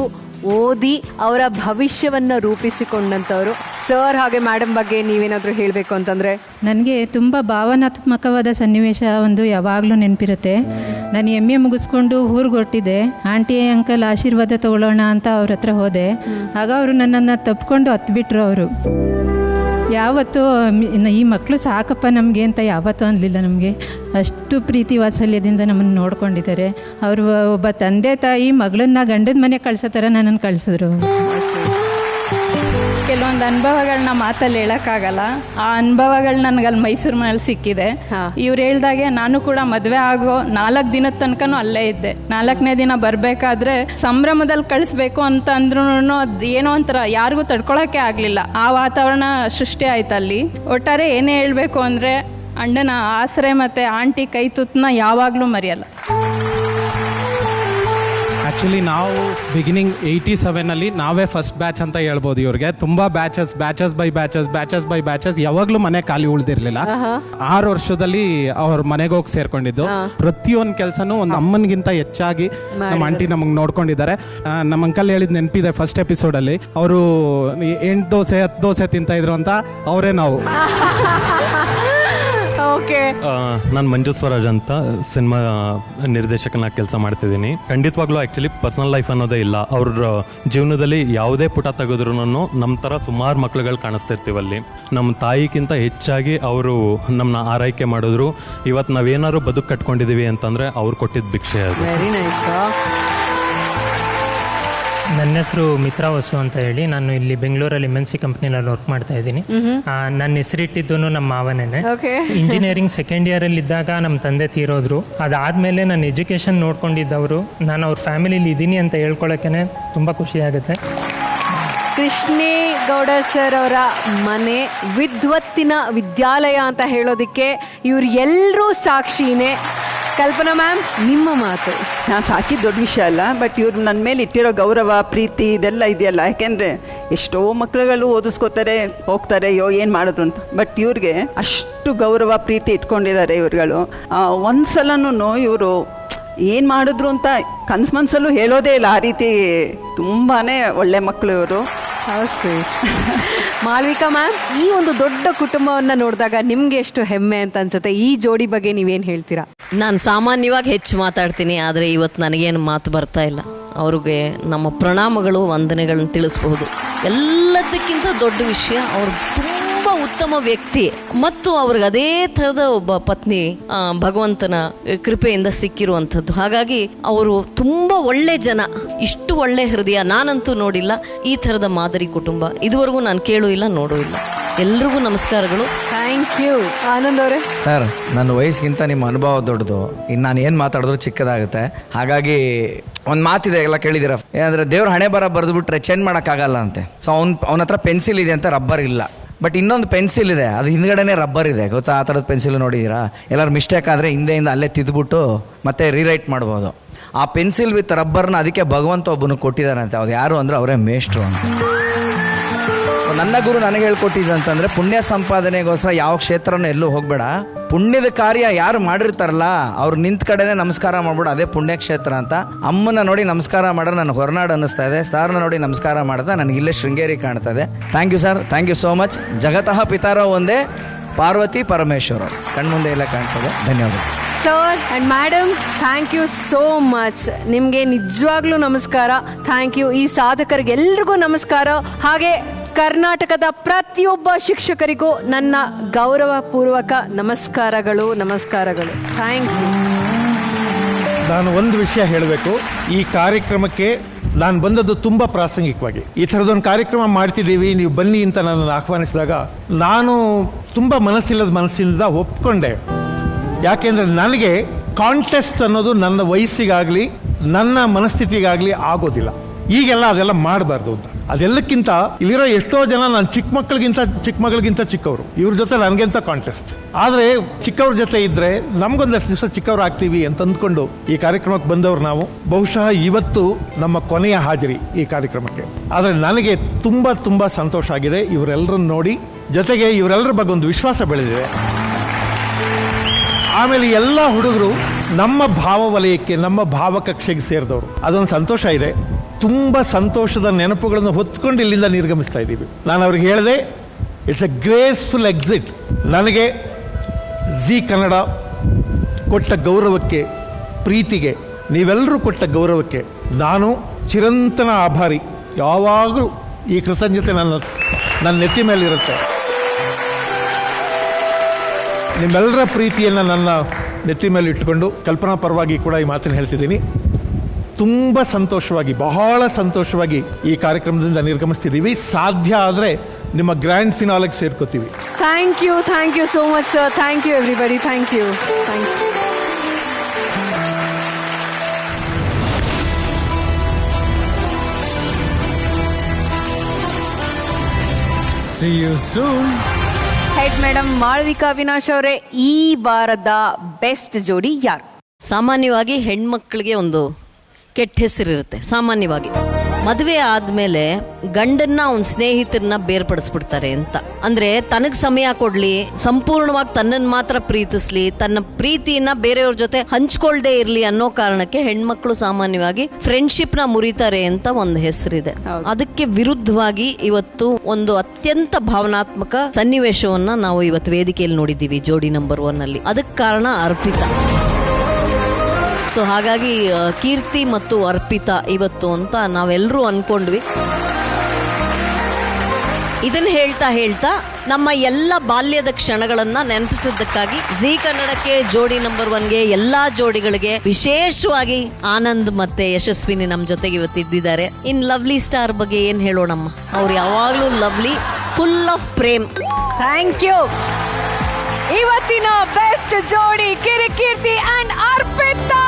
ಓದಿ ಅವರ ಭವಿಷ್ಯವನ್ನು ರೂಪಿಸಿಕೊಂಡಂಥವ್ರು. ಸರ್ ಹಾಗೆ ಮೇಡಮ್ ಬಗ್ಗೆ ನೀವೇನಾದರೂ ಹೇಳಬೇಕು ಅಂತಂದರೆ? ನನಗೆ ತುಂಬ ಭಾವನಾತ್ಮಕವಾದ ಸನ್ನಿವೇಶ ಒಂದು ಯಾವಾಗಲೂ ನೆನಪಿರುತ್ತೆ. ನಾನು MA ಮುಗಿಸ್ಕೊಂಡು ಊರಿಗೆ ಹೊರಟಿದ್ದೆ. ಆಂಟಿ ಅಂಕಲ್ ಆಶೀರ್ವಾದ ತಗೊಳ್ಳೋಣ ಅಂತ ಅವ್ರ ಹತ್ರ ಹೋದೆ. ಆಗ ಅವರು ನನ್ನನ್ನು ತಪ್ಪಿಕೊಂಡು ಹತ್ಬಿಟ್ರು. ಅವರು ಯಾವತ್ತೂ ಈ ಮಕ್ಕಳು ಸಾಕಪ್ಪ ನಮಗೆ ಅಂತ ಯಾವತ್ತೂ ಅನ್ನಲಿಲ್ಲ. ನಮಗೆ ಅಷ್ಟು ಪ್ರೀತಿ ವಾತ್ಸಲ್ಯದಿಂದ ನಮ್ಮನ್ನು ನೋಡ್ಕೊಂಡಿದ್ದಾರೆ. ಅವರು ಒಬ್ಬ ತಂದೆ ತಾಯಿ ಮಗಳನ್ನ ಗಂಡದ ಮನೆ ಕಳ್ಸೋ ಥರ ನನ್ನನ್ನು ಕಳಿಸಿದ್ರು. ಕೆಲವೊಂದು ಅನುಭವಗಳನ್ನ ಮಾತಲ್ಲಿ ಹೇಳೋಕ್ಕಾಗಲ್ಲ. ಆ ಅನುಭವಗಳು ನನಗಲ್ಲಿ ಮೈಸೂರು ಮನೇಲಿ ಸಿಕ್ಕಿದೆ. ಇವ್ರು ಹೇಳ್ದಾಗೆ ನಾನು ಕೂಡ ಮದುವೆ ಆಗೋ 4 ದಿನದ ತನಕನೂ ಅಲ್ಲೇ ಇದ್ದೆ. 4ನೇ ದಿನ ಬರಬೇಕಾದ್ರೆ ಸಂಭ್ರಮದಲ್ಲಿ ಕಳಿಸ್ಬೇಕು ಅಂತ ಅಂದ್ರೂ ಅದು ಏನೋ ಒಂಥರ ಯಾರಿಗೂ ತಡ್ಕೊಳಕ್ಕೆ ಆಗಲಿಲ್ಲ. ಆ ವಾತಾವರಣ ಸೃಷ್ಟಿ ಆಯ್ತು ಅಲ್ಲಿ. ಒಟ್ಟಾರೆ ಏನೇ ಹೇಳಬೇಕು ಅಂದರೆ ಅಣ್ಣನ ಆಸರೆ ಮತ್ತು ಆಂಟಿ ಕೈ ತುತ್ತನ್ನ ಯಾವಾಗಲೂ ಮರೆಯಲ್ಲ. ಆ್ಯಕ್ಚುಲಿ ನಾವು ಬಿಗಿನಿಂಗ್ 87ನಲ್ಲಿ ನಾವೇ ಫಸ್ಟ್ ಬ್ಯಾಚ್ ಅಂತ ಹೇಳ್ಬೋದು. ಇವ್ರಿಗೆ ತುಂಬ ಬ್ಯಾಚಸ್ ಬೈ ಬ್ಯಾಚಸ್ ಯಾವಾಗಲೂ ಮನೆ ಖಾಲಿ ಉಳಿದಿರಲಿಲ್ಲ. 6 ವರ್ಷದಲ್ಲಿ ಅವ್ರ ಮನೆಗೆ ಹೋಗಿ ಸೇರ್ಕೊಂಡಿದ್ದು. ಪ್ರತಿಯೊಂದು ಕೆಲಸನೂ ಒಂದು ಅಮ್ಮನಿಗಿಂತ ಹೆಚ್ಚಾಗಿ ನಮ್ಮ ಆಂಟಿ ನಮಗೆ ನೋಡ್ಕೊಂಡಿದ್ದಾರೆ. ನಮ್ಮ ಅಂಕಲ್ ಹೇಳಿದ್ ನೆನಪಿದೆ ಫಸ್ಟ್ ಎಪಿಸೋಡಲ್ಲಿ, ಅವರು 8 ದೋಸೆ 10 ದೋಸೆ ತಿಂತಾ ಇದ್ರು ಅಂತ ಅವರೇ ನಾವು. ನಾನು ಮಂಜುತ್ ಸ್ವರಾಜ್ ಅಂತ ಸಿನಿಮಾ ನಿರ್ದೇಶಕನಾಗಿ ಕೆಲಸ ಮಾಡ್ತಿದ್ದೀನಿ. ಖಂಡಿತವಾಗ್ಲೂ ಆ್ಯಕ್ಚುಲಿ ಪರ್ಸನಲ್ ಲೈಫ್ ಅನ್ನೋದೇ ಇಲ್ಲ. ಅವ್ರ ಜೀವನದಲ್ಲಿ ಯಾವುದೇ ಪುಟ ತೆಗೆದ್ರೂ ನಮ್ಮ ಥರ ಸುಮಾರು ಮಕ್ಳುಗಳು ಕಾಣಿಸ್ತಿರ್ತೀವಲ್ಲಿ. ನಮ್ಮ ತಾಯಿಗಿಂತ ಹೆಚ್ಚಾಗಿ ಅವರು ನಮ್ಮನ್ನ ಆರೈಕೆ ಮಾಡಿದ್ರು. ಇವತ್ತು ನಾವೇನಾದ್ರು ಬದುಕು ಕಟ್ಕೊಂಡಿದ್ದೀವಿ ಅಂತಂದರೆ ಅವ್ರು ಕೊಟ್ಟಿದ್ದ ಭಿಕ್ಷೆ ಅದು. ನನ್ನ ಹೆಸರು ಮಿತ್ರಾ ವಸು ಅಂತ ಹೇಳಿ, ನಾನು ಇಲ್ಲಿ ಬೆಂಗಳೂರಲ್ಲಿ MNC ಕಂಪ್ನಿನಲ್ಲಿ ವರ್ಕ್ ಮಾಡ್ತಾ ಇದ್ದೀನಿ. ನನ್ನ ಹೆಸರಿಟ್ಟಿದ್ದು ನಮ್ಮ ಮಾವನೇನೆ. ಇಂಜಿನಿಯರಿಂಗ್ ಸೆಕೆಂಡ್ ಇಯರಲ್ಲಿ ಇದ್ದಾಗ ನಮ್ಮ ತಂದೆ ತೀರೋದ್ರು. ಅದಾದಮೇಲೆ ನನ್ನ ಎಜುಕೇಷನ್ ನೋಡ್ಕೊಂಡಿದ್ದವರು. ನಾನು ಅವ್ರ ಫ್ಯಾಮಿಲಿಲಿ ಇದ್ದೀನಿ ಅಂತ ಹೇಳ್ಕೊಳ್ಳೋಕೆ ತುಂಬ ಖುಷಿ ಆಗುತ್ತೆ. ಕೃಷ್ಣೇಗೌಡ ಸರ್ ಅವರ ಮನೆ ವಿದ್ವತ್ತಿನ ವಿದ್ಯಾಲಯ ಅಂತ ಹೇಳೋದಕ್ಕೆ ಇವ್ರು ಎಲ್ಲರೂ ಸಾಕ್ಷಿನೇ. ಕಲ್ಪನಾ ಮ್ಯಾಮ್, ನಿಮ್ಮ ಮಾತು. ನಾನು ಸಾಕಿದ್ದು ದೊಡ್ಡ ವಿಷಯ ಅಲ್ಲ, ಬಟ್ ಇವ್ರು ನನ್ನ ಮೇಲೆ ಇಟ್ಟಿರೋ ಗೌರವ, ಪ್ರೀತಿ ಇದೆಲ್ಲ ಇದೆಯಲ್ಲ. ಯಾಕೆಂದರೆ ಎಷ್ಟೋ ಮಕ್ಕಳುಗಳು ಓದಿಸ್ಕೋತಾರೆ, ಹೋಗ್ತಾರೆ, ಅಯ್ಯೋ ಏನು ಮಾಡಿದ್ರು ಅಂತ. ಬಟ್ ಇವ್ರಿಗೆ ಅಷ್ಟು ಗೌರವ ಪ್ರೀತಿ ಇಟ್ಕೊಂಡಿದ್ದಾರೆ ಇವ್ರುಗಳು. ಒಂದ್ಸಲನೂ ಇವರು ಏನು ಮಾಡಿದ್ರು ಅಂತ ಮನಸ್ಸಲ್ಲೂ ಹೇಳೋದೇ ಇಲ್ಲ. ಆ ರೀತಿ ತುಂಬಾ ಒಳ್ಳೆ ಮಕ್ಕಳು ಇವರು. ಮಾಲ್ವಿಕಾ ಮ್ಯಾಮ್, ಈ ಒಂದು ದೊಡ್ಡ ಕುಟುಂಬವನ್ನು ನೋಡಿದಾಗ ನಿಮ್ಗೆ ಎಷ್ಟು ಹೆಮ್ಮೆ ಅಂತ ಅನ್ಸುತ್ತೆ? ಈ ಜೋಡಿ ಬಗ್ಗೆ ನೀವೇನು ಹೇಳ್ತೀರಾ? ನಾನು ಸಾಮಾನ್ಯವಾಗಿ ಹೆಚ್ಚು ಮಾತಾಡ್ತೀನಿ, ಆದರೆ ಇವತ್ತು ನನಗೇನು ಮಾತು ಬರ್ತಾ ಇಲ್ಲ. ಅವ್ರಿಗೆ ನಮ್ಮ ಪ್ರಣಾಮಗಳು, ವಂದನೆಗಳನ್ನು ತಿಳಿಸಬಹುದು. ಎಲ್ಲದಕ್ಕಿಂತ ದೊಡ್ಡ ವಿಷಯ, ಅವರು ತುಂಬ ಉತ್ತಮ ವ್ಯಕ್ತಿ ಮತ್ತು ಅವ್ರಿಗೆ ಅದೇ ಥರದ ಒಬ್ಬ ಪತ್ನಿ ಭಗವಂತನ ಕೃಪೆಯಿಂದ ಸಿಕ್ಕಿರುವಂಥದ್ದು. ಹಾಗಾಗಿ ಅವರು ತುಂಬ ಒಳ್ಳೆ ಜನ, ಇಷ್ಟು ಒಳ್ಳೆ ಹೃದಯ ನಾನಂತೂ ನೋಡಿಲ್ಲ. ಈ ಥರದ ಮಾದರಿ ಕುಟುಂಬ ಇದುವರೆಗೂ ನಾನು ಕೇಳೂ ಇಲ್ಲ, ನೋಡೂ ಇಲ್ಲ. ಎಲ್ರಿಗೂ ನಮಸ್ಕಾರಗಳು. Thank you. ಆನಂದ್ ಅವರೇ? ಸರ್, ನನ್ನ ವಯಸ್ಸಿಗಿಂತ ನಿಮ್ಮ ಅನುಭವ ದೊಡ್ಡದು. ಇನ್ನು ನಾನು ಏನು ಮಾತಾಡಿದ್ರು ಚಿಕ್ಕದಾಗುತ್ತೆ. ಹಾಗಾಗಿ ಒಂದು ಮಾತಿದೆ, ಎಲ್ಲ ಕೇಳಿದ್ದೀರ, ಏನಂದರೆ ದೇವ್ರ ಹಣೆ ಬರೆದು ಬಿಟ್ರೆ ಚೇಂಜ್ ಮಾಡೋಕ್ಕಾಗಲ್ಲ ಅಂತೆ. ಸೊ ಅವನ ಹತ್ರ ಪೆನ್ಸಿಲ್ ಇದೆ ಅಂತ ರಬ್ಬರ್ ಇಲ್ಲ. ಬಟ್ ಇನ್ನೊಂದು ಪೆನ್ಸಿಲ್ ಇದೆ, ಅದು ಹಿಂದ್ಗಡೆನೇ ರಬ್ಬರ್ ಇದೆ, ಗೊತ್ತಾ? ಆ ಥರದ ಪೆನ್ಸಿಲ್ ನೋಡಿದ್ದೀರಾ? ಎಲ್ಲರೂ ಮಿಸ್ಟೇಕ್ ಆದರೆ ಹಿಂದೆಯಿಂದ ಅಲ್ಲೇ ತಿದ್ದುಬಿಟ್ಟು ಮತ್ತೆ ರೀರೈಟ್ ಮಾಡ್ಬೋದು. ಆ ಪೆನ್ಸಿಲ್ ವಿತ್ ರಬ್ಬರ್ನ ಅದಕ್ಕೆ ಭಗವಂತ ಒಬ್ಬನು ಕೊಟ್ಟಿದ್ದಾರಂತೆ. ಅವ್ರು ಯಾರು ಅಂದರೆ ಅವರೇ ಮೇಷ್ಟ್ರು ಅಂತ. ನನ್ನ ಗುರು ನನಗೆ ಹೇಳ್ಕೊಟ್ಟಿದ್ದಂತಂದ್ರೆ ಪುಣ್ಯ ಸಂಪಾದನೆಗೋಸ್ಕರ ಯಾವ ಕ್ಷೇತ್ರನೂ ಎಲ್ಲೂ ಹೋಗ್ಬೇಡ, ಪುಣ್ಯದ ಕಾರ್ಯ ಯಾರು ಮಾಡಿರ್ತಾರಲ್ಲ ಅವ್ರು ನಿಂತ ಕಡೆನೆ ನಮಸ್ಕಾರ ಮಾಡ್ಬಿಡು, ಅದೇ ಪುಣ್ಯಕ್ಷೇತ್ರ ಅಂತ. ಅಮ್ಮನ ನೋಡಿ ನಮಸ್ಕಾರ ಮಾಡಿದ್ರೆ ನನಗೆ ಹೊರನಾಡು ಅನ್ನಿಸ್ತಾ ಇದೆ, ಸಾರ್ನ ನೋಡಿ ನಮಸ್ಕಾರ ಮಾಡಿದ್ರೆ ನನಗೆ ಇಲ್ಲೇ ಶೃಂಗೇರಿ ಕಾಣ್ತಾ ಇದೆ. Thank you sir, thank you so much. ಜಗತಃ ಪಿತಾರೋ ಒಂದೇ, ಪಾರ್ವತಿ ಪರಮೇಶ್ವರ ಕಣ್ಮುಂದೆ ಎಲ್ಲ ಕಾಣ್ತದೆ. ಧನ್ಯವಾದ sir and madam, thank you so much. ನಿಮಗೆ ನಿಜವಾಗ್ಲೂ ನಮಸ್ಕಾರ, ಥ್ಯಾಂಕ್ ಯು. ಈ ಸಾಧಕರಿಗೆಲ್ರಿಗೂ ನಮಸ್ಕಾರ. ಹಾಗೆ ಕರ್ನಾಟಕದ ಪ್ರತಿಯೊಬ್ಬ ಶಿಕ್ಷಕರಿಗೂ ನನ್ನ ಗೌರವಪೂರ್ವಕ ನಮಸ್ಕಾರಗಳು. Thank you. ನಾನು ಒಂದು ವಿಷಯ ಹೇಳಬೇಕು. ಈ ಕಾರ್ಯಕ್ರಮಕ್ಕೆ ನಾನು ಬಂದದ್ದು ತುಂಬ ಪ್ರಾಸಂಗಿಕವಾಗಿ. ಈ ಥರದೊಂದು ಕಾರ್ಯಕ್ರಮ ಮಾಡ್ತಿದ್ದೀವಿ, ನೀವು ಬನ್ನಿ ಅಂತ ನನ್ನನ್ನು ಆಹ್ವಾನಿಸಿದಾಗ ನಾನು ತುಂಬ ಮನಸ್ಸಿಂದ ಒಪ್ಕೊಂಡೆ. ಯಾಕೆಂದರೆ ನನಗೆ ಕಾಂಟೆಸ್ಟ್ ಅನ್ನೋದು ನನ್ನ ವಯಸ್ಸಿಗಾಗಲಿ ನನ್ನ ಮನಸ್ಥಿತಿಗಾಗಲಿ ಆಗೋದಿಲ್ಲ. ಈಗೆಲ್ಲ ಅದೆಲ್ಲ ಮಾಡಬಾರ್ದು ಅಂತ. ಅದೆಲ್ಲಕ್ಕಿಂತ ಇಲ್ಲಿರೋ ಎಷ್ಟೋ ಜನ ನಾನು ಚಿಕ್ಕ ಮಕ್ಕಳಿಗಿಂತ ಚಿಕ್ಕವರು, ಇವ್ರ ಜೊತೆ ನನಗೆಂತ ಕಾಂಟೆಸ್ಟ್. ಆದರೆ ಚಿಕ್ಕವ್ರ ಜೊತೆ ಇದ್ದರೆ ನಮಗೊಂದಷ್ಟು ದಿವಸ ಚಿಕ್ಕವ್ರು ಆಗ್ತೀವಿ ಅಂತ ಅಂದ್ಕೊಂಡು ಈ ಕಾರ್ಯಕ್ರಮಕ್ಕೆ ಬಂದವರು ನಾವು. ಬಹುಶಃ ಇವತ್ತು ನಮ್ಮ ಕೊನೆಯ ಹಾಜರಿ ಈ ಕಾರ್ಯಕ್ರಮಕ್ಕೆ. ಆದರೆ ನನಗೆ ತುಂಬ ಸಂತೋಷ ಆಗಿದೆ ಇವರೆಲ್ಲರನ್ನು ನೋಡಿ. ಜೊತೆಗೆ ಇವರೆಲ್ಲರ ಬಗ್ಗೆ ಒಂದು ವಿಶ್ವಾಸ ಬೆಳೆದಿದೆ. ಆಮೇಲೆ ಎಲ್ಲ ಹುಡುಗರು ನಮ್ಮ ಭಾವವಲಯಕ್ಕೆ, ನಮ್ಮ ಭಾವಕಕ್ಷೆಗೆ ಸೇರಿದವರು. ಅದೊಂದು ಸಂತೋಷ ಇದೆ. ತುಂಬ ಸಂತೋಷದ ನೆನಪುಗಳನ್ನು ಹೊತ್ಕೊಂಡು ಇಲ್ಲಿಂದ ನಿರ್ಗಮಿಸ್ತಾ ಇದ್ದೀವಿ. ನಾನು ಅವ್ರಿಗೆ ಹೇಳಿದೆ, ಇಟ್ಸ್ ಎ ಗ್ರೇಸ್ಫುಲ್ ಎಕ್ಸಿಟ್. ನನಗೆ ಜಿ ಕನ್ನಡ ಕೊಟ್ಟ ಗೌರವಕ್ಕೆ, ಪ್ರೀತಿಗೆ, ನೀವೆಲ್ಲರೂ ಕೊಟ್ಟ ಗೌರವಕ್ಕೆ ನಾನು ಚಿರಂತನ ಆಭಾರಿ. ಯಾವಾಗಲೂ ಈ ಕೃತಜ್ಞತೆ ನನ್ನ ನೆತ್ತಿ ಮೇಲಿರುತ್ತೆ. ನಿಮ್ಮೆಲ್ಲರ ಪ್ರೀತಿಯನ್ನು ನನ್ನ ನೆತ್ತಿ ಮೇಲೆ ಇಟ್ಕೊಂಡು ಕಲ್ಪನಾ ಪರವಾಗಿ ಕೂಡ ಈ ಮಾತನ್ನು ಹೇಳ್ತಿದ್ದೀನಿ. ತುಂಬ ಸಂತೋಷವಾಗಿ, ಬಹಳ ಸಂತೋಷವಾಗಿ ಈ ಕಾರ್ಯಕ್ರಮದಿಂದ ನಿರ್ಗಮಿಸ್ತಿದ್ದೀವಿ. ಸಾಧ್ಯ ಆದರೆ ನಿಮ್ಮ ಗ್ರ್ಯಾಂಡ್ ಫಿನಾಲೆಗೆ ಸೇರ್ಕೋತೀವಿ. Thank you so much sir. Thank you everybody. Thank you. See you soon. Head madam Malavika Avinash ಅವರೇ, ಈ ವಾರದ ಬೆಸ್ಟ್ ಜೋಡಿ ಯಾರು? ಸಾಮಾನ್ಯವಾಗಿ ಹೆಣ್ಮಕ್ಳಿಗೆ ಒಂದು ಕೆಟ್ಟ ಹೆಸರಿರುತ್ತೆ. ಸಾಮಾನ್ಯವಾಗಿ ಮದುವೆ ಆದಮೇಲೆ ಗಂಡನ್ನ ಅವನ ಸ್ನೇಹಿತರನ್ನ ಬೇರ್ಪಡಿಸ್ಬಿಡ್ತಾರೆ ಅಂತ. ಅಂದರೆ ತನಗೆ ಸಮಯ ಕೊಡಲಿ, ಸಂಪೂರ್ಣವಾಗಿ ತನ್ನನ್ನು ಮಾತ್ರ ಪ್ರೀತಿಸ್ಲಿ, ತನ್ನ ಪ್ರೀತಿಯನ್ನ ಬೇರೆಯವ್ರ ಜೊತೆ ಹಂಚ್ಕೊಳ್ದೇ ಇರಲಿ ಅನ್ನೋ ಕಾರಣಕ್ಕೆ ಹೆಣ್ಮಕ್ಳು ಸಾಮಾನ್ಯವಾಗಿ ಫ್ರೆಂಡ್ಶಿಪ್ನ ಮುರಿತಾರೆ ಅಂತ ಒಂದು ಹೆಸರಿದೆ. ಅದಕ್ಕೆ ವಿರುದ್ಧವಾಗಿ ಇವತ್ತು ಒಂದು ಅತ್ಯಂತ ಭಾವನಾತ್ಮಕ ಸನ್ನಿವೇಶವನ್ನ ನಾವು ಇವತ್ತು ವೇದಿಕೆಯಲ್ಲಿ ನೋಡಿದ್ದೀವಿ ಜೋಡಿ ನಂಬರ್ 1 ಅಲ್ಲಿ. ಅದಕ್ಕೆ ಕಾರಣ ಅರ್ಪಿತಾ. ಸೊ ಹಾಗಾಗಿ ಕೀರ್ತಿ ಮತ್ತು ಅರ್ಪಿತಾ ಇವತ್ತು ಅಂತ ನಾವೆಲ್ಲರೂ ಅನ್ಕೊಂಡ್ವಿ. ಇದನ್ನ ಹೇಳ್ತಾ ನಮ್ಮ ಎಲ್ಲ ಬಾಲ್ಯದ ಕ್ಷಣಗಳನ್ನ ನೆನಪಿಸಿದ್ದಕ್ಕಾಗಿ ಜಿ ಕನ್ನಡಕ್ಕೆ ಜೋಡಿ ನಂಬರ್ 1ಗೆ ಎಲ್ಲಾ ಜೋಡಿಗಳಿಗೆ ವಿಶೇಷವಾಗಿ ಆನಂದ್ ಮತ್ತೆ ಯಶಸ್ವಿನಿ ನಮ್ಮ ಜೊತೆಗೆ ಇವತ್ತಿದ್ದಾರೆ. ಇನ್ ಲವ್ಲಿ ಸ್ಟಾರ್ ಬಗ್ಗೆ ಏನ್ ಹೇಳೋಣಮ್ಮ, ಅವ್ರು ಯಾವಾಗ್ಲೂ lovely, full of Prem. Thank you. ಇವತ್ತಿನ ಬೆಸ್ಟ್ ಜೋಡಿ ಕಿರಿಕೀರ್ತಿ ಅಂಡ್ ಅರ್ಪಿತಾ.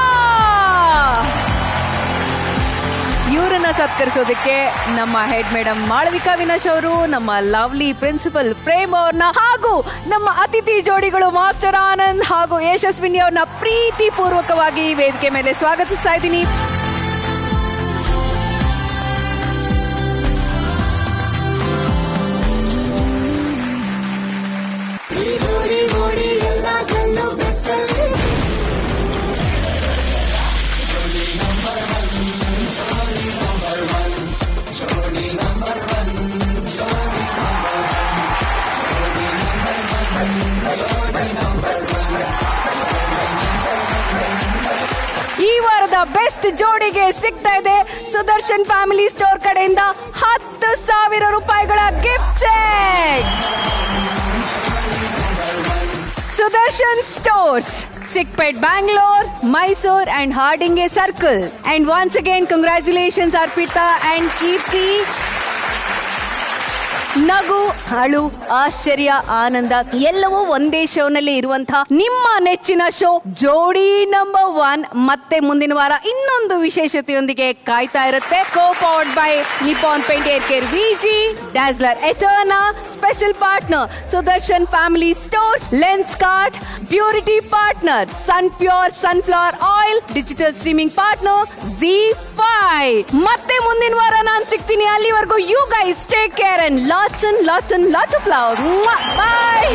ಇವರನ್ನ ಸತ್ಕರಿಸೋದಕ್ಕೆ ನಮ್ಮ ಹೆಡ್ ಮೇಡಮ್ ಮಾಳವಿಕಾ ಅವಿನಾಶ್ ಅವರು, ನಮ್ಮ ಲವ್ಲಿ ಪ್ರಿನ್ಸಿಪಲ್ ಪ್ರೇಮ್ ಅವ್ರನ್ನ, ಹಾಗೂ ನಮ್ಮ ಅತಿಥಿ ಜೋಡಿಗಳು ಮಾಸ್ಟರ್ ಆನಂದ್ ಹಾಗೂ ಯಶಸ್ವಿನಿ ಅವ್ರನ್ನ ಪ್ರೀತಿ ಪೂರ್ವಕವಾಗಿ ವೇದಿಕೆ ಮೇಲೆ ಸ್ವಾಗತಿಸ್ತಾ ಇದ್ದೀನಿ. ಈ ವಾರದ ಬೆಸ್ಟ್ ಜೋಡಿಗೆ ಸಿಗ್ತಾ ಇದೆ ಸುದರ್ಶನ್ ಫ್ಯಾಮಿಲಿ ಸ್ಟೋರ್ ಕಡೆಯಿಂದ 10,000 ರೂಪಾಯಿಗಳ gift cheque. Sudarshan stores, Chickpet, Bangalore, Mysore and Hardinge Circle. And once again, congratulations Arpita and Kirti. ನಗು, ಅಳು, ಆಶ್ಚರ್ಯ, ಆನಂದ ಎಲ್ಲವೂ ಒಂದೇ ಶೋನಲ್ಲಿ ಇರುವಂತಹ ನಿಮ್ಮ ನೆಚ್ಚಿನ ಶೋ ಜೋಡಿ ನಂಬರ್ 1 ಮತ್ತೆ ಮುಂದಿನ ವಾರ ಇನ್ನೊಂದು ವಿಶೇಷತೆಯೊಂದಿಗೆ ಕಾಯ್ತಾ ಇರುತ್ತೆ. Co-powered by Nippon Paint Air Care ವಿಜಿ, Dazzler Eterna, special partner Sudarshan family stores, Lenskart, purity partner Sunpure sunflower oil, digital streaming partner ZEE5. Bye. ಮತ್ತೆ ಮುಂದಿನ ವಾರ ನಾನ್ ಸಿಗ್ತೀನಿ. ಅಲ್ಲಿವರೆಗೂ you guys take care and lots of love. Bye.